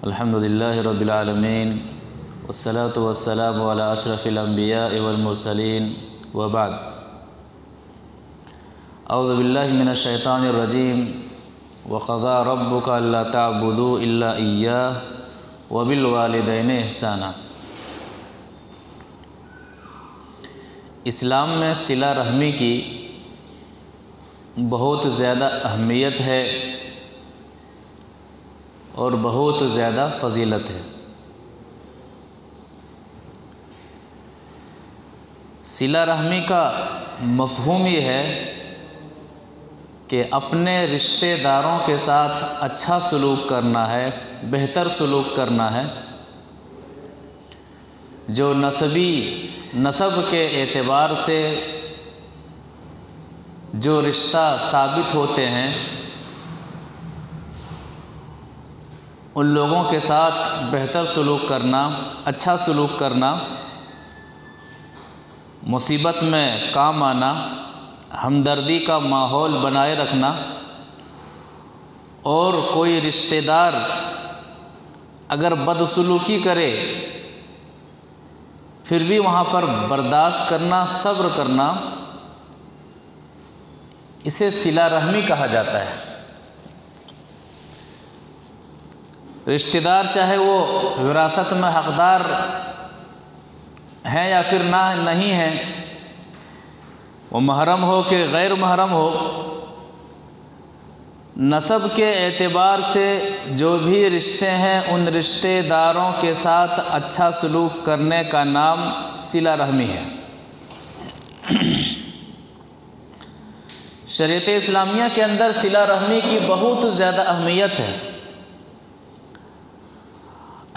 الحمدللہ رب العالمین والصلاة والسلام علی اشرف الانبیاء والمرسلین وبعد اعوذ باللہ من الشیطان الرجیم وقضى ربک الا تعبدوا الا ایاہ وبالوالدین احسانا۔ اسلام میں صلہ رحمی کی بہت زیادہ اہمیت ہے اور بہت زیادہ فضیلت ہے۔ صلہ رحمی کا مفہوم یہ ہے کہ اپنے رشتہ داروں کے ساتھ اچھا سلوک کرنا ہے، بہتر سلوک کرنا ہے۔ جو نسب کے اعتبار سے جو رشتہ ثابت ہوتے ہیں ان لوگوں کے ساتھ بہتر سلوک کرنا، اچھا سلوک کرنا، مصیبت میں کام آنا، ہمدردی کا ماحول بنائے رکھنا، اور کوئی رشتہ دار اگر بدسلوکی کرے پھر بھی وہاں پر برداشت کرنا، صبر کرنا، اسے صلہ رحمی کہا جاتا ہے۔ رشتہ دار چاہے وہ وراثت میں حقدار ہیں یا پھر نہیں ہیں، وہ محرم ہو کہ غیر محرم ہو، نسب کے اعتبار سے جو بھی رشتے ہیں ان رشتہ داروں کے ساتھ اچھا سلوک کرنے کا نام صلہ رحمی ہے۔ شریعت اسلامیہ کے اندر صلہ رحمی کی بہت زیادہ اہمیت ہے۔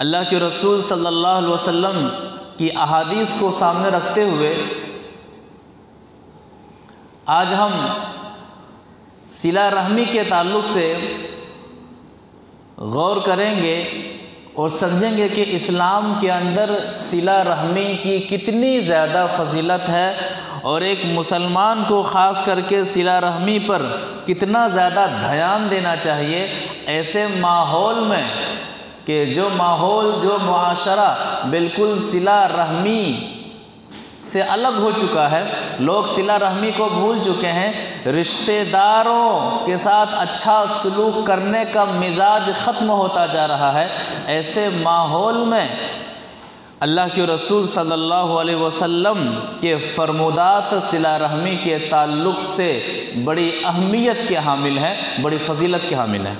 اللہ کے رسول صلی اللہ علیہ وسلم کی احادیث کو سامنے رکھتے ہوئے آج ہم صلہ رحمی کے تعلق سے غور کریں گے اور سمجھیں گے کہ اسلام کے اندر صلہ رحمی کی کتنی زیادہ فضیلت ہے اور ایک مسلمان کو خاص کر کے صلہ رحمی پر کتنا زیادہ دھیان دینا چاہیے ایسے ماحول میں کہ جو معاشرہ بالکل صلہ رحمی سے الگ ہو چکا ہے، لوگ صلہ رحمی کو بھول چکے ہیں، رشتہ داروں کے ساتھ اچھا سلوک کرنے کا مزاج ختم ہوتا جا رہا ہے۔ ایسے ماحول میں اللہ کے رسول صلی اللہ علیہ وسلم کے فرمودات صلہ رحمی کے تعلق سے بڑی اہمیت کے حامل ہیں، بڑی فضیلت کے حامل ہیں۔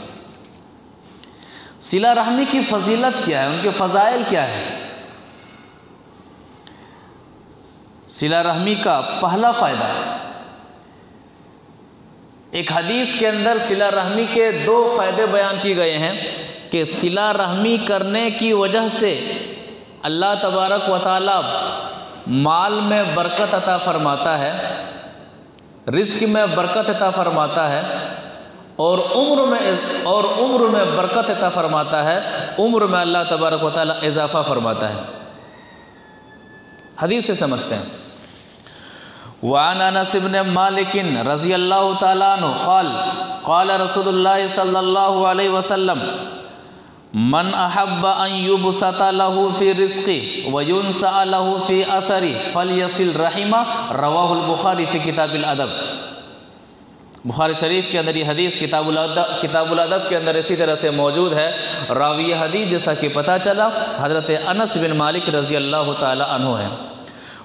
صلہ رحمی کی فضیلت کیا ہے، ان کے فضائل کیا ہے؟ صلہ رحمی کا پہلا فائدہ ایک حدیث کے اندر صلہ رحمی کے دو فائدے بیان کیے گئے ہیں کہ صلہ رحمی کرنے کی وجہ سے اللہ تبارک و تعالی مال میں برکت عطا فرماتا ہے، رزق میں برکت عطا فرماتا ہے، اور عمر میں برکت عطا فرماتا ہے، عمر میں اللہ تبارک و تعالی اضافہ فرماتا ہے۔ حدیث سے سمجھتے ہیں۔ وعن انس بن مالک رضی اللہ تعالیٰ عنہ قال قال رسول اللہ صلی اللہ علیہ وسلم من احب ان یبسط له فی رزقه وینسأ له فی اثره فلیصل رحمہ، رواہ البخاری فی کتاب الادب۔ بخاری شریف کے اندر یہ حدیث کتاب الادب کے اندر اسی طرح سے موجود ہے۔ راوی حدیث جیسا کہ پتہ چلا حضرت انس بن مالک رضی اللہ تعالی عنہ ہے۔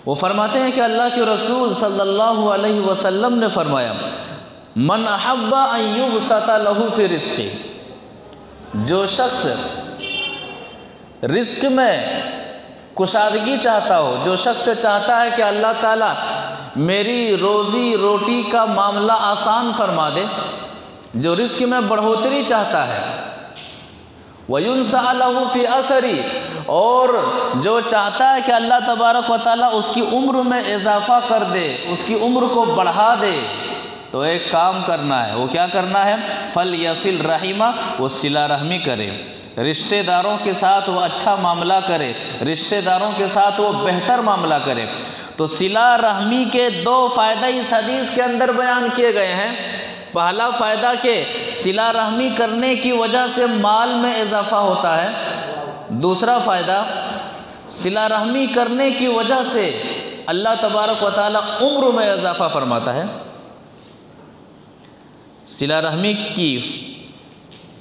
وہ فرماتے ہیں کہ اللہ کے رسول صلی اللہ علیہ وسلم نے فرمایا من احب ان یبسط له فی رزقه، جو شخص رزق میں کشادگی چاہتا ہو، جو شخص چاہتا ہے کہ اللہ تعالیٰ میری روزی روٹی کا معاملہ آسان فرما دے، جو رزق میں بڑھوتری چاہتا ہے، وَيُنْسَأَ لَهُ فِي أَثَرِهِ، اور جو چاہتا ہے کہ اللہ تبارک و تعالیٰ اس کی عمر میں اضافہ کر دے، اس کی عمر کو بڑھا دے، تو ایک کام کرنا ہے۔ وہ کیا کرنا ہے؟ فَلْيَصِلْ رَحِمَهُ، وہ صلہ رحمی کرے، رشتہ داروں کے ساتھ وہ اچھا معاملہ کرے، رشتہ داروں کے ساتھ وہ بہتر معاملہ کرے۔ تو صلہ رحمی کے دو فائدے اس حدیث کے اندر بیان کیے گئے ہیں۔ پہلا فائدہ کہ صلہ رحمی کرنے کی وجہ سے مال میں اضافہ ہوتا ہے. دوسرا فائدہ صلہ رحمی کرنے کی وجہ سے اللہ تبارک و تعالی عمر میں اضافہ فرماتا ہے. صلہ رحمی کی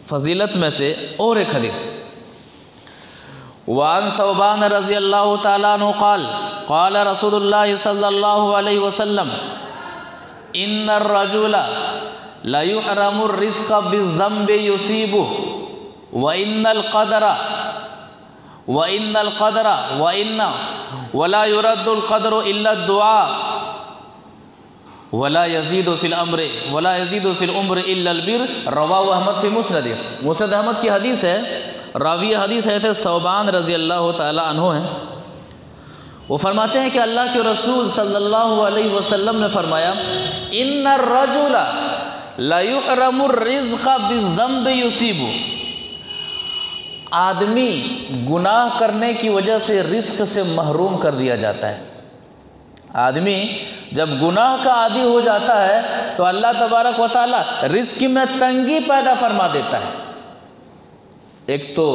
فضیلت میں سے اور ایک حدیث، وعن ثوبان رضی اللہ تعالیٰ عنہ قال قال رسول اللہ صلی اللہ علیہ وسلم ان الرجل لا يحرم الرزق بالذنب يصيبه وان القدر ولا يرد القدر الا الدعاء ولا يزيد في الامر الا البر. رواه احمد فی مسند. مسند احمد کی حدیث ہے. راوی حدیث ہے ثوبان رضی اللہ تعالی عنہ ہیں. وہ فرماتے ہیں کہ اللہ کے رسول صلی اللہ علیہ وسلم نے فرمایا ان الرجل لا يحرم الرزق بالذنب يصيبه. آدمی گناہ کرنے کی وجہ سے رزق سے محروم کر دیا جاتا ہے. آدمی جب گناہ کا عادی ہو جاتا ہے تو اللہ تبارک و تعالی رزق میں تنگی پیدا فرما دیتا ہے. ایک تو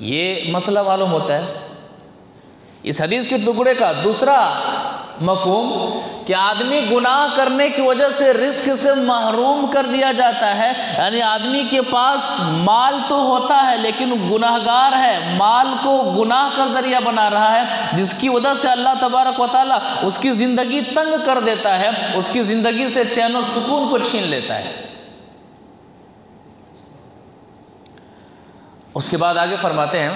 یہ مسئلہ معلوم ہوتا ہے اس حدیث کے ٹکڑے کا. دوسرا مفہوم کہ آدمی گناہ کرنے کی وجہ سے رزق سے محروم کر دیا جاتا ہے. یعنی آدمی کے پاس مال تو ہوتا ہے لیکن گناہگار ہے، مال کو گناہ کا ذریعہ بنا رہا ہے، جس کی وجہ سے اللہ تبارک و تعالیٰ اس کی زندگی تنگ کر دیتا ہے، اس کی زندگی سے چین و سکون کو چھین لیتا ہے. اس کے بعد آگے فرماتے ہیں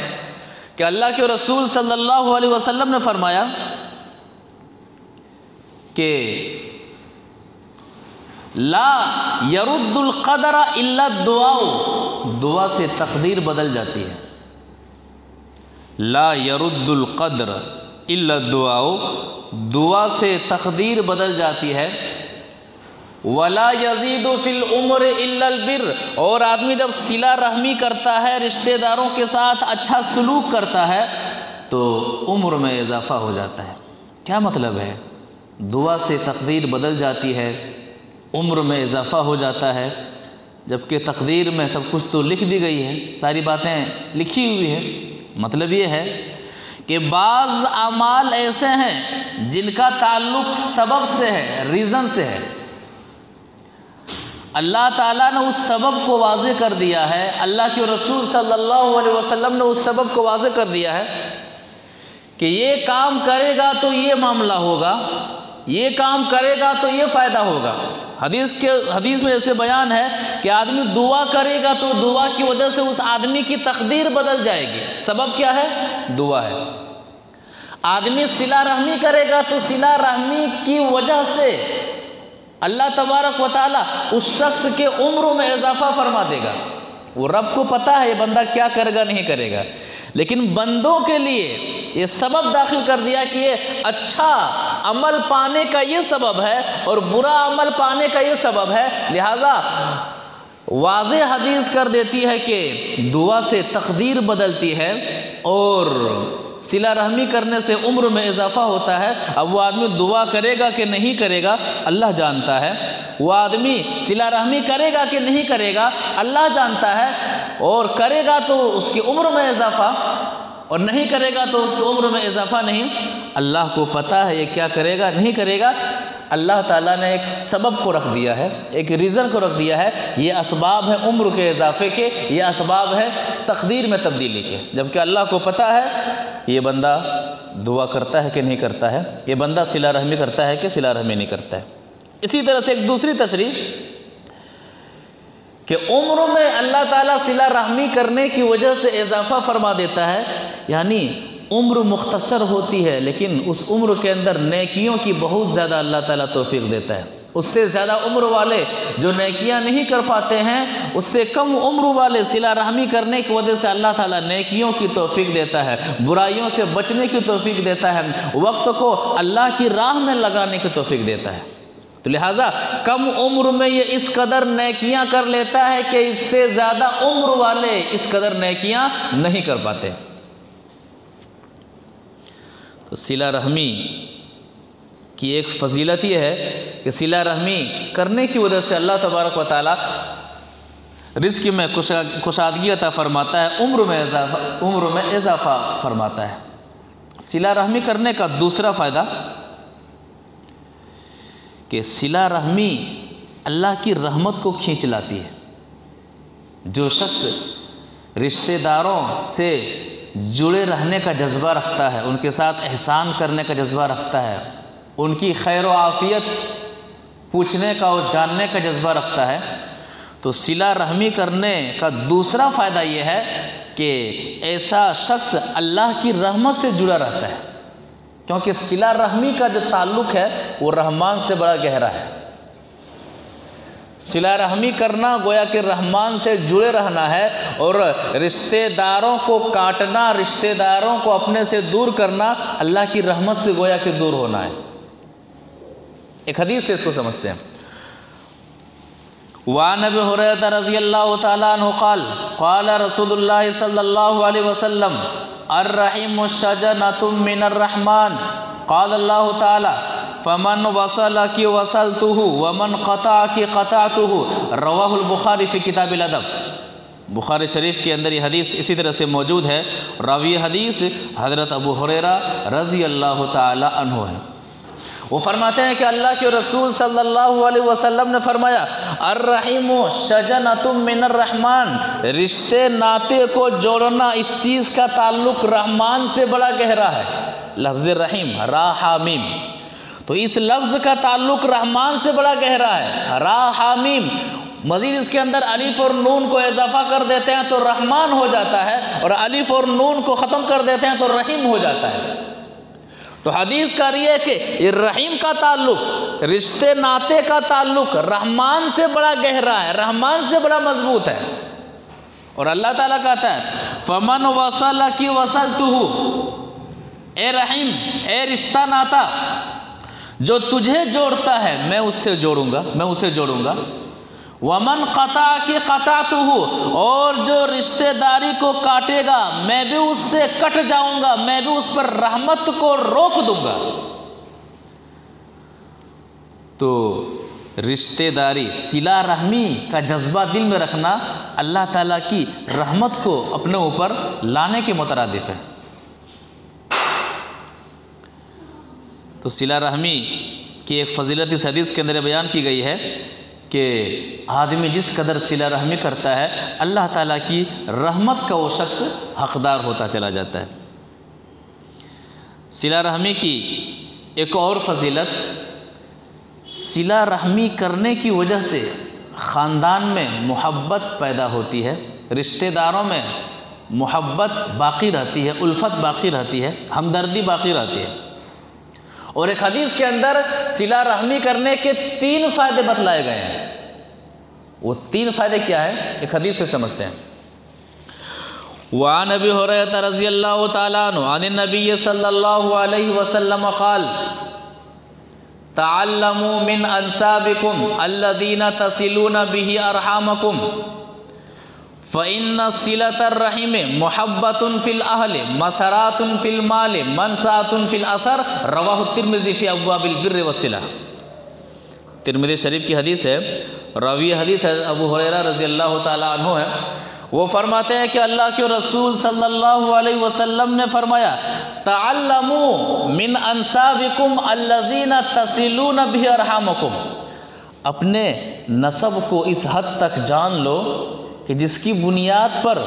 کہ اللہ کے رسول صلی اللہ علیہ وسلم نے فرمایا کہ لا يرد القدر الا الدعاء. دعا سے تقدیر بدل جاتی ہے. لا يرد القدر الا الدعاء. دعا سے تقدیر بدل جاتی ہے. ولا يزيد في العمر الا البر. اور آدمی جب صلہ رحمی کرتا ہے، رشتہ داروں کے ساتھ اچھا سلوک کرتا ہے تو عمر میں اضافہ ہو جاتا ہے. کیا مطلب ہے؟ دعا سے تقدیر بدل جاتی ہے، عمر میں اضافہ ہو جاتا ہے. جبکہ تقدیر میں سب کچھ تو لکھ دی گئی ہے، ساری باتیں لکھی ہوئی ہیں. مطلب یہ ہے کہ بعض اعمال ایسے ہیں جن کا تعلق سبب سے ہے، ریزن سے ہے. اللہ تعالیٰ نے اس سبب کو واضح کر دیا ہے، اللہ کے رسول صلی اللہ علیہ وسلم نے اس سبب کو واضح کر دیا ہے کہ یہ کام کرے گا تو یہ معاملہ ہوگا، یہ کام کرے گا تو یہ فائدہ ہوگا. حدیث میں ایسے بیان ہے کہ آدمی دعا کرے گا تو دعا کی وجہ سے اس آدمی کی تقدیر بدل جائے گی. سبب کیا ہے؟ دعا ہے. آدمی صلہ رحمی کرے گا تو صلہ رحمی کی وجہ سے اللہ تبارک و تعالیٰ اس شخص کے عمر میں اضافہ فرما دے گا. وہ رب کو پتہ ہے یہ بندہ کیا کرے گا نہیں کرے گا، لیکن بندوں کے لیے یہ سبب داخل کر دیا کہ یہ اچھا عمل پانے کا یہ سبب ہے اور برا عمل پانے کا یہ سبب ہے. لہذا واضح حدیث کر دیتی ہے کہ دعا سے تقدیر بدلتی ہے اور صلہ رحمی کرنے سے عمر میں اضافہ ہوتا ہے. اب وہ آدمی دعا کرے گا کہ نہیں کرے گا اللہ جانتا ہے، وہ آدمی صلہ رحمی کرے گا کہ نہیں کرے گا اللہ جانتا ہے. اور کرے گا تو اس کی عمر میں اضافہ اور نہیں کرے گا تو اس کی عمر میں اضافہ نہیں. اللہ کو پتہ ہے یہ کیا کرے گا نہیں کرے گا. اللہ تعالیٰ نے ایک سبب کو رکھ دیا ہے، ایک ریزن کو رکھ دیا ہے. یہ اسباب ہے عمر کے اضافے کے، یہ اسباب ہے تقدیر میں تبدیلی کے. جبکہ اللہ کو پتہ ہے یہ بندہ دعا کرتا ہے کہ نہیں کرتا ہے، یہ بندہ صلہ رحمی کرتا ہے کہ صلہ رحمی نہیں کرتا ہے. اسی طرح سے ایک دوسری تشریح کہ عمر میں اللہ تعالیٰ صلہ رحمی کرنے کی وجہ سے اضافہ فرما دیتا ہے. یعنی عمر مختصر ہوتی ہے لیکن اس عمر کے اندر نیکیوں کی بہت زیادہ اللہ تعالیٰ توفیق دیتا ہے. اس سے زیادہ عمر والے جو نیکیاں نہیں کر پاتے ہیں، اس سے کم عمر والے صلہ رحمی کرنے کی وجہ سے اللہ تعالیٰ نیکیوں کی توفیق دیتا ہے، برائیوں سے بچنے کی توفیق دیتا ہے، وقت کو اللہ کی راہ میں لگانے کی توفیق دیتا ہے. تو لہٰذا کم عمر میں یہ اس قدر نیکیاں کر لیتا ہے کہ اس سے زیادہ عمر والے اس قدر نیکیاں نہیں کر پاتے. تو صلہ رحمی کی ایک فضیلت یہ ہے کہ صلہ رحمی کرنے کی وجہ سے اللہ تبارک و تعالی رزق میں کشادگی عطا فرماتا ہے، عمر میں اضافہ فرماتا ہے۔ صلہ رحمی کرنے کا دوسرا فائدہ کہ صلہ رحمی اللہ کی رحمت کو کھینچ لاتی ہے۔ جو شخص رشتہ داروں سے جڑے رہنے کا جذبہ رکھتا ہے، ان کے ساتھ احسان کرنے کا جذبہ رکھتا ہے، ان کی خیر و عافیت پوچھنے کا اور جاننے کا جذبہ رکھتا ہے، تو صلہ رحمی کرنے کا دوسرا فائدہ یہ ہے کہ ایسا شخص اللہ کی رحمت سے جڑا رہتا ہے، کیونکہ صلہ رحمی کا جو تعلق ہے وہ رحمان سے بڑا گہرا ہے۔ صلہ رحمی کرنا گویا کہ رحمان سے جڑے رہنا ہے، اور رشتہ داروں کو کاٹنا، رشتہ داروں کو اپنے سے دور کرنا اللہ کی رحمت سے گویا کہ دور ہونا ہے۔ ایک حدیث سے اس کو سمجھتے ہیں۔ وعن ابی ہریرہ رضی اللہ تعالی عنہ قال قال رسول اللہ صلی اللہ علیہ وسلم الرحیم شجنۃ من الرحمن قال اللہ تعالی فمن وصلک وصلته ومن قطعک قطعته رواہ البخاری فی کتاب الادب۔ بخاری شریف کے اندر یہ حدیث اسی طرح سے موجود ہے۔ راوی حدیث حضرت ابو ہریرہ رضی اللہ تعالی عنہ ہے۔ وہ فرماتے ہیں کہ اللہ کے رسول صلی اللہ علیہ وسلم نے فرمایا الرحیم شجنۃ من الرحمن، رشتے ناطے کو جوڑنا، اس چیز کا تعلق رحمان سے بڑا گہرا ہے۔ لفظ رحیم را حا میم، تو اس لفظ کا تعلق رحمان سے بڑا گہرا ہے۔ را حا میم، مزید اس کے اندر الف اور نون کو اضافہ کر دیتے ہیں تو رحمان ہو جاتا ہے، اور الف اور نون کو ختم کر دیتے ہیں تو رحیم ہو جاتا ہے۔ تو حدیث کا یہ ہے کہ یہ رحیم کا تعلق، رشتے ناطے کا تعلق رحمان سے بڑا گہرا ہے، رحمان سے بڑا مضبوط ہے۔ اور اللہ تعالیٰ کہتا ہے فمن وصلک وصلتہ، اے رحیم، اے رشتہ ناتا جو تجھے جوڑتا ہے میں اس سے جوڑوں گا، میں اسے جوڑوں گا۔ ومن قطعک قطعتہ، اور جو رشتہ داری کو کاٹے گا میں بھی اس سے کٹ جاؤں گا، میں بھی اس پر رحمت کو روک دوں گا۔ تو رشتہ داری، صلہ رحمی کا جذبہ دل میں رکھنا اللہ تعالیٰ کی رحمت کو اپنے اوپر لانے کے مترادف ہے۔ تو صلہ رحمی کی ایک فضیلت اس حدیث کے اندر بیان کی گئی ہے کہ آدمی جس قدر صلہ رحمی کرتا ہے اللہ تعالیٰ کی رحمت کا وہ شخص حقدار ہوتا چلا جاتا ہے۔ صلہ رحمی کی ایک اور فضیلت، صلہ رحمی کرنے کی وجہ سے خاندان میں محبت پیدا ہوتی ہے، رشتہ داروں میں محبت باقی رہتی ہے، الفت باقی رہتی ہے، ہمدردی باقی رہتی ہے۔ اور ایک حدیث کے اندر صلہ رحمی کرنے کے 3 فائدے بتلائے گئے ہیں۔ وہ 3 فائدے کیا ہیں ایک حدیث سے سمجھتے ہیں۔ وعن ابی ہریرہ رضی اللہ تعالی عنہ عن النبی صلی اللہ علیہ وسلم قال تعلموا من انسابکم الذین تصلون به ارحامکم فإن صلة الرحم محبة في الأهل مثرات في المال منسعة في الأثر رواہ الترمذی فی ابواب البر والصلہ۔ ترمذی شریف کی حدیث ہے، راوی حدیث ہے ابو ہریرہ رضی اللہ تعالی عنہ ہے۔ وہ فرماتے ہیں کہ اللہ کے رسول صلی اللہ علیہ وسلم نے فرمایا تعلموا من انسابکم الذین تصلون به ارحامکم، اپنے نسب کو اس حد تک جان لو کہ جس کی بنیاد پر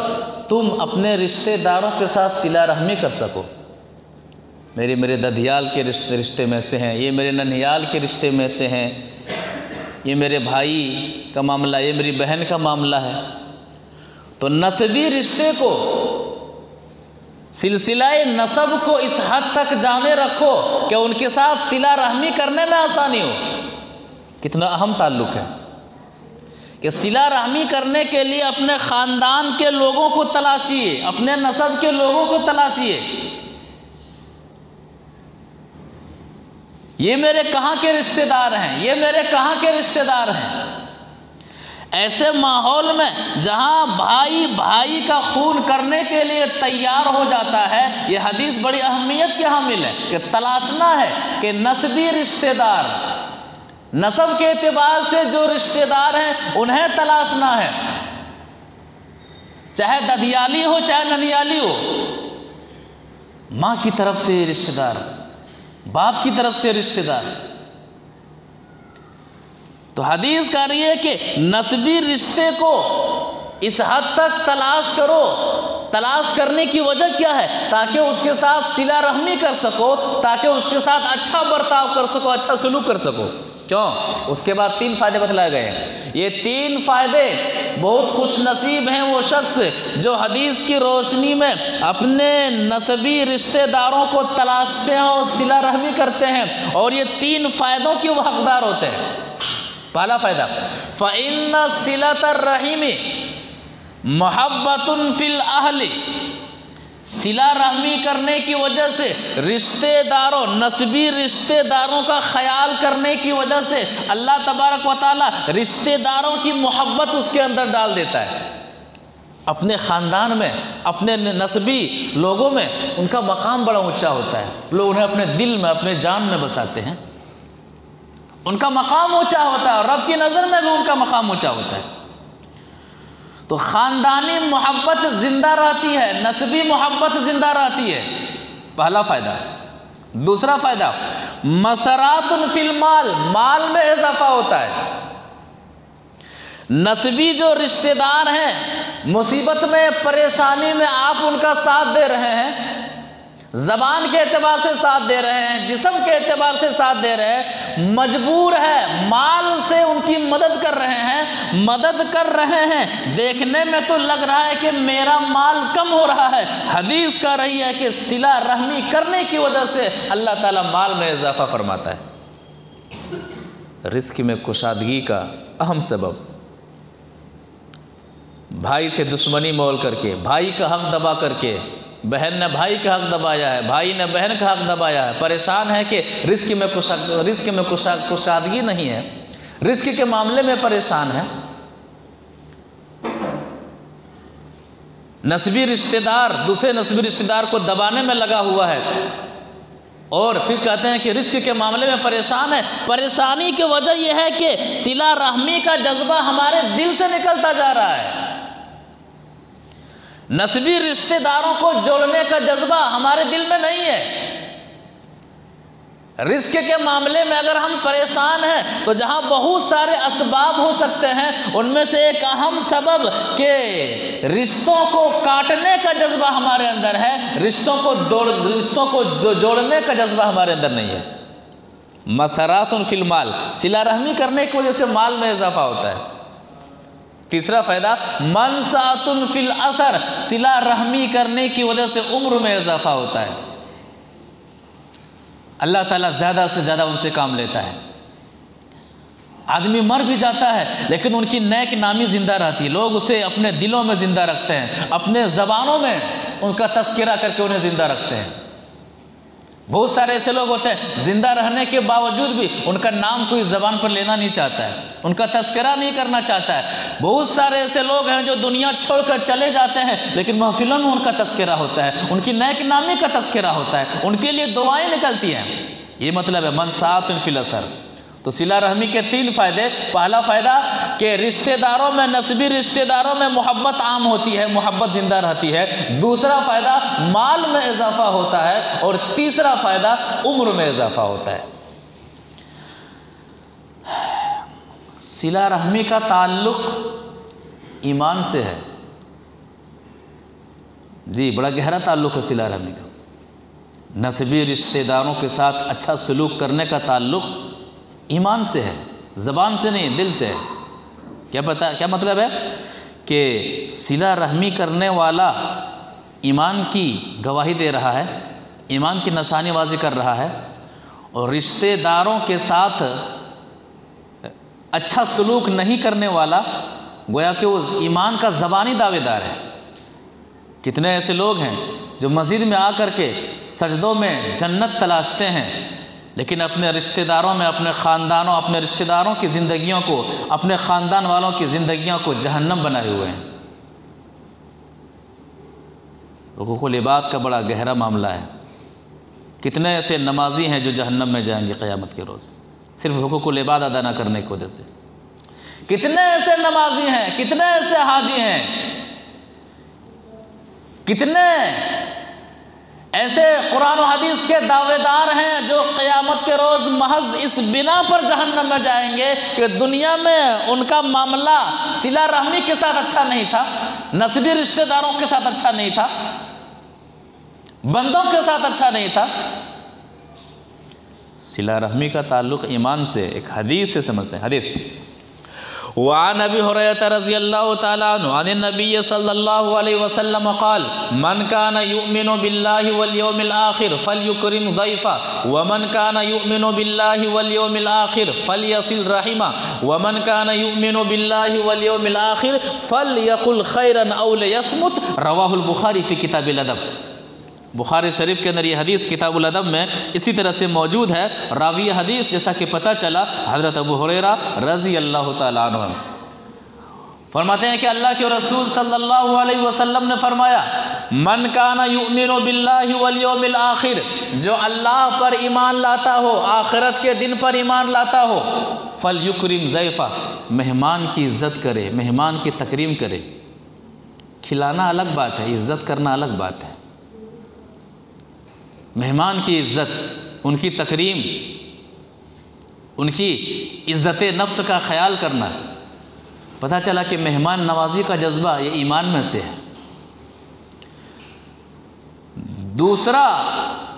تم اپنے رشتہ داروں کے ساتھ صلہ رحمی کر سکو۔ میرے ددھیال کے رشتے میں سے ہیں، یہ میرے ننھیال کے رشتے میں سے ہیں، یہ میرے بھائی کا معاملہ، یہ میری بہن کا معاملہ ہے۔ تو نسبی رشتے کو، سلسلہ نسب کو اس حد تک جانے رکھو کہ ان کے ساتھ صلہ رحمی کرنے میں آسانی ہو۔ کتنا اہم تعلق ہے کہ صلہ رحمی کرنے کے لیے اپنے خاندان کے لوگوں کو تلاشیے، اپنے نسب کے لوگوں کو تلاشیے۔ یہ میرے کہاں کے رشتہ دار ہیں، یہ میرے کہاں کے رشتہ دار ہیں۔ ایسے ماحول میں جہاں بھائی بھائی کا خون کرنے کے لیے تیار ہو جاتا ہے، یہ حدیث بڑی اہمیت کی حامل ہے کہ تلاشنا ہے کہ نسبی رشتہ دار، نسب کے اعتبار سے جو رشتہ دار ہیں انہیں تلاشنا ہے، چاہے ددیالی ہو چاہے ننیالی ہو، ماں کی طرف سے رشتہ دار، باپ کی طرف سے رشتہ دار۔ تو حدیث کہہ رہی ہے کہ نسبی رشتے کو اس حد تک تلاش کرو، تلاش کرنے کی وجہ کیا ہے؟ تاکہ اس کے ساتھ صلہ رحمی کر سکو، تاکہ اس کے ساتھ اچھا برتاؤ کر سکو، اچھا سلوک کر سکو۔ کیوں؟ اس کے بعد 3 فائدے بتلائے گئے ہیں۔ یہ 3 فائدے بہت خوش نصیب ہیں وہ شخص جو حدیث کی روشنی میں اپنے نسبی رشتہ داروں کو تلاشتے ہیں اور صلہ رحمی کرتے ہیں، اور یہ 3 فائدوں کے وہ حقدار ہوتے ہیں۔ پہلا فائدہ، فَإِنَّ صِلَةَ الرَّحِمِ مُحَبَّةٌ فِي الْأَهْلِ، صلہ رحمی کرنے کی وجہ سے رشتہ داروں، نسبی رشتہ داروں کا خیال کرنے کی وجہ سے اللہ تبارک و تعالی رشتہ داروں کی محبت اس کے اندر ڈال دیتا ہے۔ اپنے خاندان میں، اپنے نسبی لوگوں میں ان کا مقام بڑا اونچا ہوتا ہے، لوگ انہیں اپنے دل میں، اپنے جان میں بساتے ہیں، ان کا مقام اونچا ہوتا ہے، اور رب کی نظر میں بھی ان کا مقام اونچا ہوتا ہے۔ تو خاندانی محبت زندہ رہتی ہے، نسبی محبت زندہ رہتی ہے، پہلا فائدہ۔ دوسرا فائدہ، مسرات فی المال، مال میں اضافہ ہوتا ہے۔ نسبی جو رشتہ دار ہیں، مصیبت میں، پریشانی میں آپ ان کا ساتھ دے رہے ہیں، زبان کے اعتبار سے ساتھ دے رہے ہیں، جسم کے اعتبار سے ساتھ دے رہے ہیں، مجبور ہے، مال سے ان کی مدد کر رہے ہیں، دیکھنے میں تو لگ رہا ہے کہ میرا مال کم ہو رہا ہے، حدیث کہہ رہی ہے کہ صلہ رحمی کرنے کی وجہ سے اللہ تعالیٰ مال میں اضافہ فرماتا ہے۔ رزق میں کشادگی کا اہم سبب، بھائی سے دشمنی مول کر کے، بھائی کا حق دبا کر کے، بہن نے بھائی کا حق دبایا ہے، بھائی نے بہن کا حق دبایا ہے، پریشان ہے کہ رزق میں کشادگی نہیں ہے، رزق کے معاملے میں پریشان ہے۔ نسبی رشتہ دار دوسرے نسبی رشتہ دار کو دبانے میں لگا ہوا ہے، اور پھر کہتے ہیں کہ رزق کے معاملے میں پریشان ہے۔ پریشانی کی وجہ یہ ہے کہ صلہ رحمی کا جذبہ ہمارے دل سے نکلتا جا رہا ہے، نسبی رشتہ داروں کو جوڑنے کا جذبہ ہمارے دل میں نہیں ہے۔ رزق کے معاملے میں اگر ہم پریشان ہیں تو جہاں بہت سارے اسباب ہو سکتے ہیں، ان میں سے ایک اہم سبب کہ رشتوں کو کاٹنے کا جذبہ ہمارے اندر ہے، رشتوں کو جوڑنے کا جذبہ ہمارے اندر نہیں ہے۔ مسرات فی المال، صلہ رحمی کرنے کی وجہ سے مال میں اضافہ ہوتا ہے۔ تیسرا فائدہ، منسعۃ فی الاثر، صلہ رحمی کرنے کی وجہ سے عمر میں اضافہ ہوتا ہے، اللہ تعالیٰ زیادہ سے زیادہ ان سے کام لیتا ہے۔ آدمی مر بھی جاتا ہے لیکن ان کی نیک نامی زندہ رہتی ہے، لوگ اسے اپنے دلوں میں زندہ رکھتے ہیں، اپنے زبانوں میں ان کا تذکرہ کر کے انہیں زندہ رکھتے ہیں۔ بہت سارے ایسے لوگ ہوتے ہیں زندہ رہنے کے باوجود بھی ان کا نام کوئی زبان پر لینا نہیں چاہتا ہے، ان کا تذکرہ نہیں کرنا چاہتا ہے۔ بہت سارے ایسے لوگ ہیں جو دنیا چھوڑ کر چلے جاتے ہیں لیکن محفلوں میں ان کا تذکرہ ہوتا ہے، ان کی نیک نامی کا تذکرہ ہوتا ہے، ان کے لیے دعائیں نکلتی ہیں۔ یہ مطلب ہے منسعۃ فی الاثر۔ تو صلہ رحمی کے 3 فائدے، پہلا فائدہ کہ رشتہ داروں میں، نسبی رشتہ داروں میں محبت عام ہوتی ہے، محبت زندہ رہتی ہے۔ دوسرا فائدہ مال میں اضافہ ہوتا ہے، اور تیسرا فائدہ عمر میں اضافہ ہوتا ہے۔ صلہ رحمی کا تعلق ایمان سے ہے، جی بڑا گہرا تعلق ہے صلہ رحمی کا۔ نسبی رشتہ داروں کے ساتھ اچھا سلوک کرنے کا تعلق ایمان سے ہے، زبان سے نہیں، دل سے ہے۔ کیا مطلب ہے کہ صلہ رحمی کرنے والا ایمان کی گواہی دے رہا ہے، ایمان کی نشانی بازی کر رہا ہے، اور رشتہ داروں کے ساتھ اچھا سلوک نہیں کرنے والا گویا کہ وہ ایمان کا زبانی دعوے دار ہے۔ کتنے ایسے لوگ ہیں جو مسجد میں آ کر کے سجدوں میں جنت تلاشتے ہیں، لیکن اپنے رشتہ داروں میں اپنے خاندانوں اپنے رشتہ داروں کی زندگیوں کو اپنے خاندان والوں کی زندگیوں کو جہنم بنائے ہوئے ہیں۔ حقوق العباد کا بڑا گہرا معاملہ ہے۔ کتنے ایسے نمازی ہیں جو جہنم میں جائیں گے قیامت کے روز صرف حقوق العباد ادا نہ کرنے کی وجہ سے۔ کتنے ایسے نمازی ہیں، کتنے ایسے حاجی ہیں، کتنے ایسے قرآن و حدیث کے دعوے دار ہیں جو قیامت کے روز محض اس بنا پر جہنم میں جائیں گے کہ دنیا میں ان کا معاملہ صلہ رحمی کے ساتھ اچھا نہیں تھا، نسبی رشتہ داروں کے ساتھ اچھا نہیں تھا، بندوں کے ساتھ اچھا نہیں تھا۔ صلہ رحمی کا تعلق ایمان سے، ایک حدیث سے سمجھتے ہیں۔ حدیث وعن ابی ہریرہ رضی اللہ تعالی عنہ عن النبی صلی اللہ علیہ وسلم قال من كان يؤمن بالله واليوم الآخر فليكرم ضيفه ومن كان يؤمن بالله واليوم الآخر فليصل رحمه ومن كان يؤمن بالله واليوم الآخر فليقل خيرا او ليصمت رواه البخاری فی کتاب الادب۔ بخاری شریف کے اندر یہ حدیث کتاب الادب میں اسی طرح سے موجود ہے۔ راوی حدیث جیسا کہ پتہ چلا حضرت ابو ہریرہ رضی اللہ تعالیٰ عنہ فرماتے ہیں کہ اللہ کے رسول صلی اللہ علیہ وسلم نے فرمایا من کان یؤمن باللہ والیوم الآخر، جو اللہ پر ایمان لاتا ہو، آخرت کے دن پر ایمان لاتا ہو، فلیکرم ضیفہ، مہمان کی عزت کرے، مہمان کی تکریم کرے۔ کھلانا الگ بات ہے، عزت کرنا الگ بات ہے۔ مہمان کی عزت، ان کی تکریم، ان کی عزت نفس کا خیال کرنا، پتہ چلا کہ مہمان نوازی کا جذبہ یہ ایمان میں سے ہے۔ دوسرا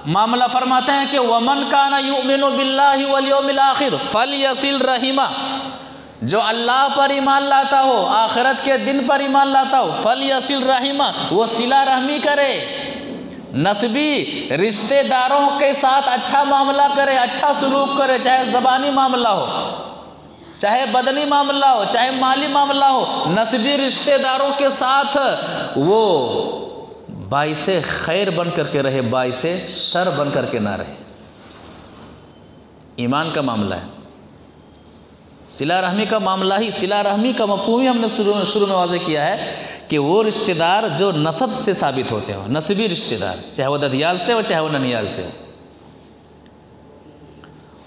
معاملہ فرماتے ہیں کہ وَمَنْ كَانَ يُؤْمِنُ بِاللَّهِ وَالْيَوْمِ الْآخِرِ فَلْيَصِلْ رَحِمَهُ، جو اللہ پر ایمان لاتا ہو، آخرت کے دن پر ایمان لاتا ہو، فَلْيَصِلْ رَحِمَهُ، وہ صلہ رحمی کرے، نسبی رشتہ داروں کے ساتھ اچھا معاملہ کرے، اچھا سلوک کرے، چاہے زبانی معاملہ ہو، چاہے بدنی معاملہ ہو، چاہے مالی معاملہ ہو، نسبی رشتہ داروں کے ساتھ وہ باعث خیر بن کر کے رہے، باعث شر بن کر کے نہ رہے۔ ایمان کا معاملہ ہے۔ صلہ رحمی کا معاملہ ہی، صلہ رحمی کا مفہوم ہی ہم نے شروع میں واضح کیا ہے کہ وہ رشتہ دار جو نسب سے ثابت ہوتے ہوں، نسبی رشتہ دار، چاہے وہ ددیال سے ہو چاہے وہ ننیال سے ہو۔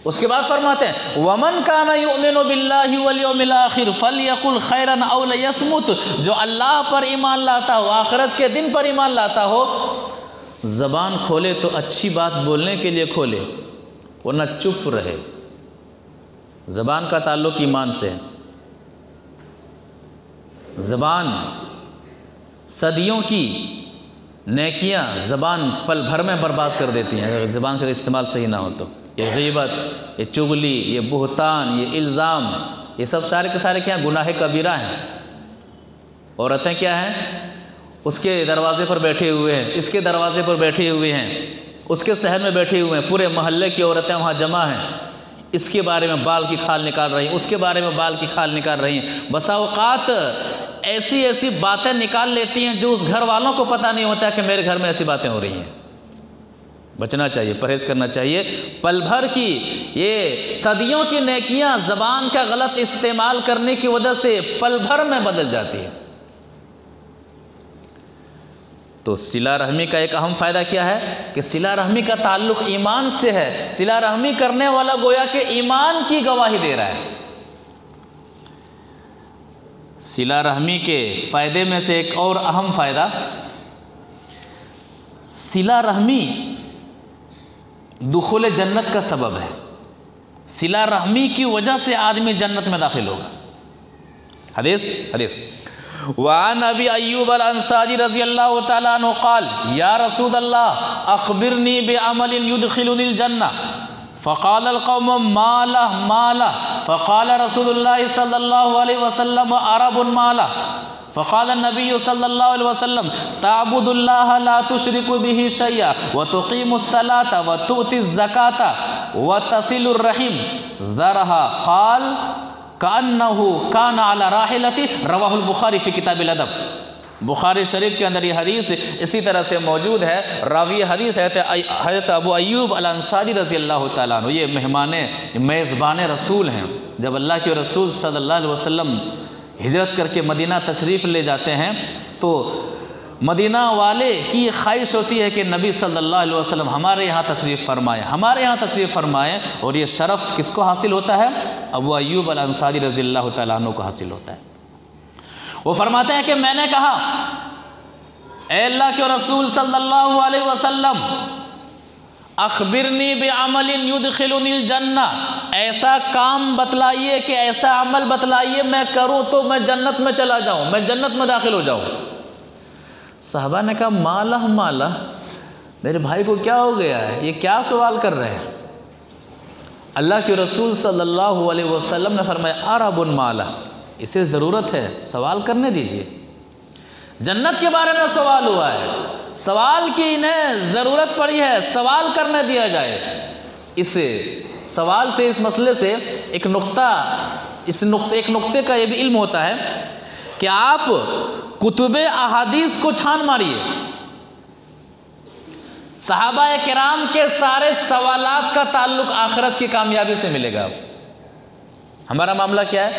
اس کے بعد فرماتے ہیں وَمَنْ كَانَ يُؤْمِنُ بِاللَّهِ وَالْيَوْمِ الْآخِرِ فَلْيَقُلْ خَيْرًا أَوْ لِيَصْمُتْ، جو اللہ پر ایمان لاتا ہو، آخرت کے دن پر ایمان لاتا ہو، زبان کھولے تو اچھی بات بولنے کے لیے کھولے، ورنہ چپ رہے۔ زبان کا تعلق ایمان سے ہے۔ زبان صدیوں کی نیکیاں زبان پل بھر میں برباد کر دیتی ہیں اگر زبان کا استعمال صحیح نہ ہو تو۔ یہ غیبت، یہ چغلی، یہ بہتان، یہ الزام، یہ سب سارے کے سارے کیا گناہ کبیرہ ہیں۔ عورتیں کیا ہیں؟ اس کے دروازے پر بیٹھے ہوئے ہیں، اس کے دروازے پر بیٹھے ہوئے ہیں، اس کے صحن میں بیٹھے ہوئے ہیں، پورے محلے کی عورتیں وہاں جمع ہیں، اس کے بارے میں بال کی کھال نکال رہی ہیں، اس کے بارے میں بال کی کھال نکال رہی ہیں۔ بسا اوقات ایسی ایسی باتیں نکال لیتی ہیں جو اس گھر والوں کو پتہ نہیں ہوتا کہ میرے گھر میں ایسی باتیں ہو رہی ہیں۔ بچنا چاہیے، پرہیز کرنا چاہیے۔ پل بھر کی یہ صدیوں کی نیکیاں زبان کا غلط استعمال کرنے کی وجہ سے پل بھر میں بدل جاتی ہے۔ تو صلہ رحمی کا ایک اہم فائدہ کیا ہے کہ صلہ رحمی کا تعلق ایمان سے ہے۔ صلہ رحمی کرنے والا گویا کہ ایمان کی گواہی دے رہا ہے۔ صلہ رحمی کے فائدے میں سے ایک اور اہم فائدہ، صلہ رحمی دخول جنت کا سبب ہے۔ صلہ رحمی کی وجہ سے آدمی جنت میں داخل ہوگا۔ حدیث وعن ابی ایوب الانصاری رضی اللہ تعالیٰ عنہ قال یا رسول اللہ اخبرنی بعمل یدخلنی الجنہ فقال القوم ما له ما له فقال رسول اللہ صلی اللہ علیہ وسلم عرب ما له فقال النبي صلى الله عليه وسلم تعبد الله لا تشرك به شيئا وتقيم الصلاة وتؤتي الزكاة وتصل الرحم ذرها قال كأنه كان على راحلته رواه البخاری فی کتاب الادب۔ بخاری شریف کے اندر یہ حدیث اسی طرح سے موجود ہے۔ راوی حدیث حضرت ابو ایوب الانصاری رضی اللہ تعالیٰ عنہ، یہ میزبان رسول ہیں۔ جب اللہ کے رسول صلی اللہ علیہ وسلم ہجرت کر کے مدینہ تشریف لے جاتے ہیں تو مدینہ والے کی یہ خواہش ہوتی ہے کہ نبی صلی اللہ علیہ وسلم ہمارے یہاں تشریف فرمائیں، اور یہ شرف کس کو حاصل ہوتا ہے؟ ابو ایوب الانصاری رضی اللہ تعالیٰ عنہ کو حاصل ہوتا ہے۔ وہ فرماتے ہیں کہ میں نے کہا اے اللہ کے رسول صلی اللہ علیہ وسلم اخبرنی بعمل یدخلنی الجنہ، ایسا کام بتلائیے کہ ایسا عمل بتلائیے میں کروں تو میں جنت میں چلا جاؤں، میں جنت میں داخل ہو جاؤں۔ صحابہ نے کہا مالا میرے بھائی کو کیا ہو گیا ہے، یہ کیا سوال کر رہے ہیں؟ اللہ کے رسول صلی اللہ علیہ وسلم نے فرمایا عرب مالا، اسے ضرورت ہے، سوال کرنے دیجئے۔ جنت کے بارے میں سوال ہوا ہے، سوال کی انہیں ضرورت پڑی ہے، سوال کرنے دیا جائے۔ اس سوال سے، اس مسئلے سے ایک نقطے کا یہ بھی علم ہوتا ہے کہ آپ کتب احادیث کو چھان ماریے، صحابہ کرام کے سارے سوالات کا تعلق آخرت کی کامیابی سے ملے گا۔ ہمارا معاملہ کیا ہے؟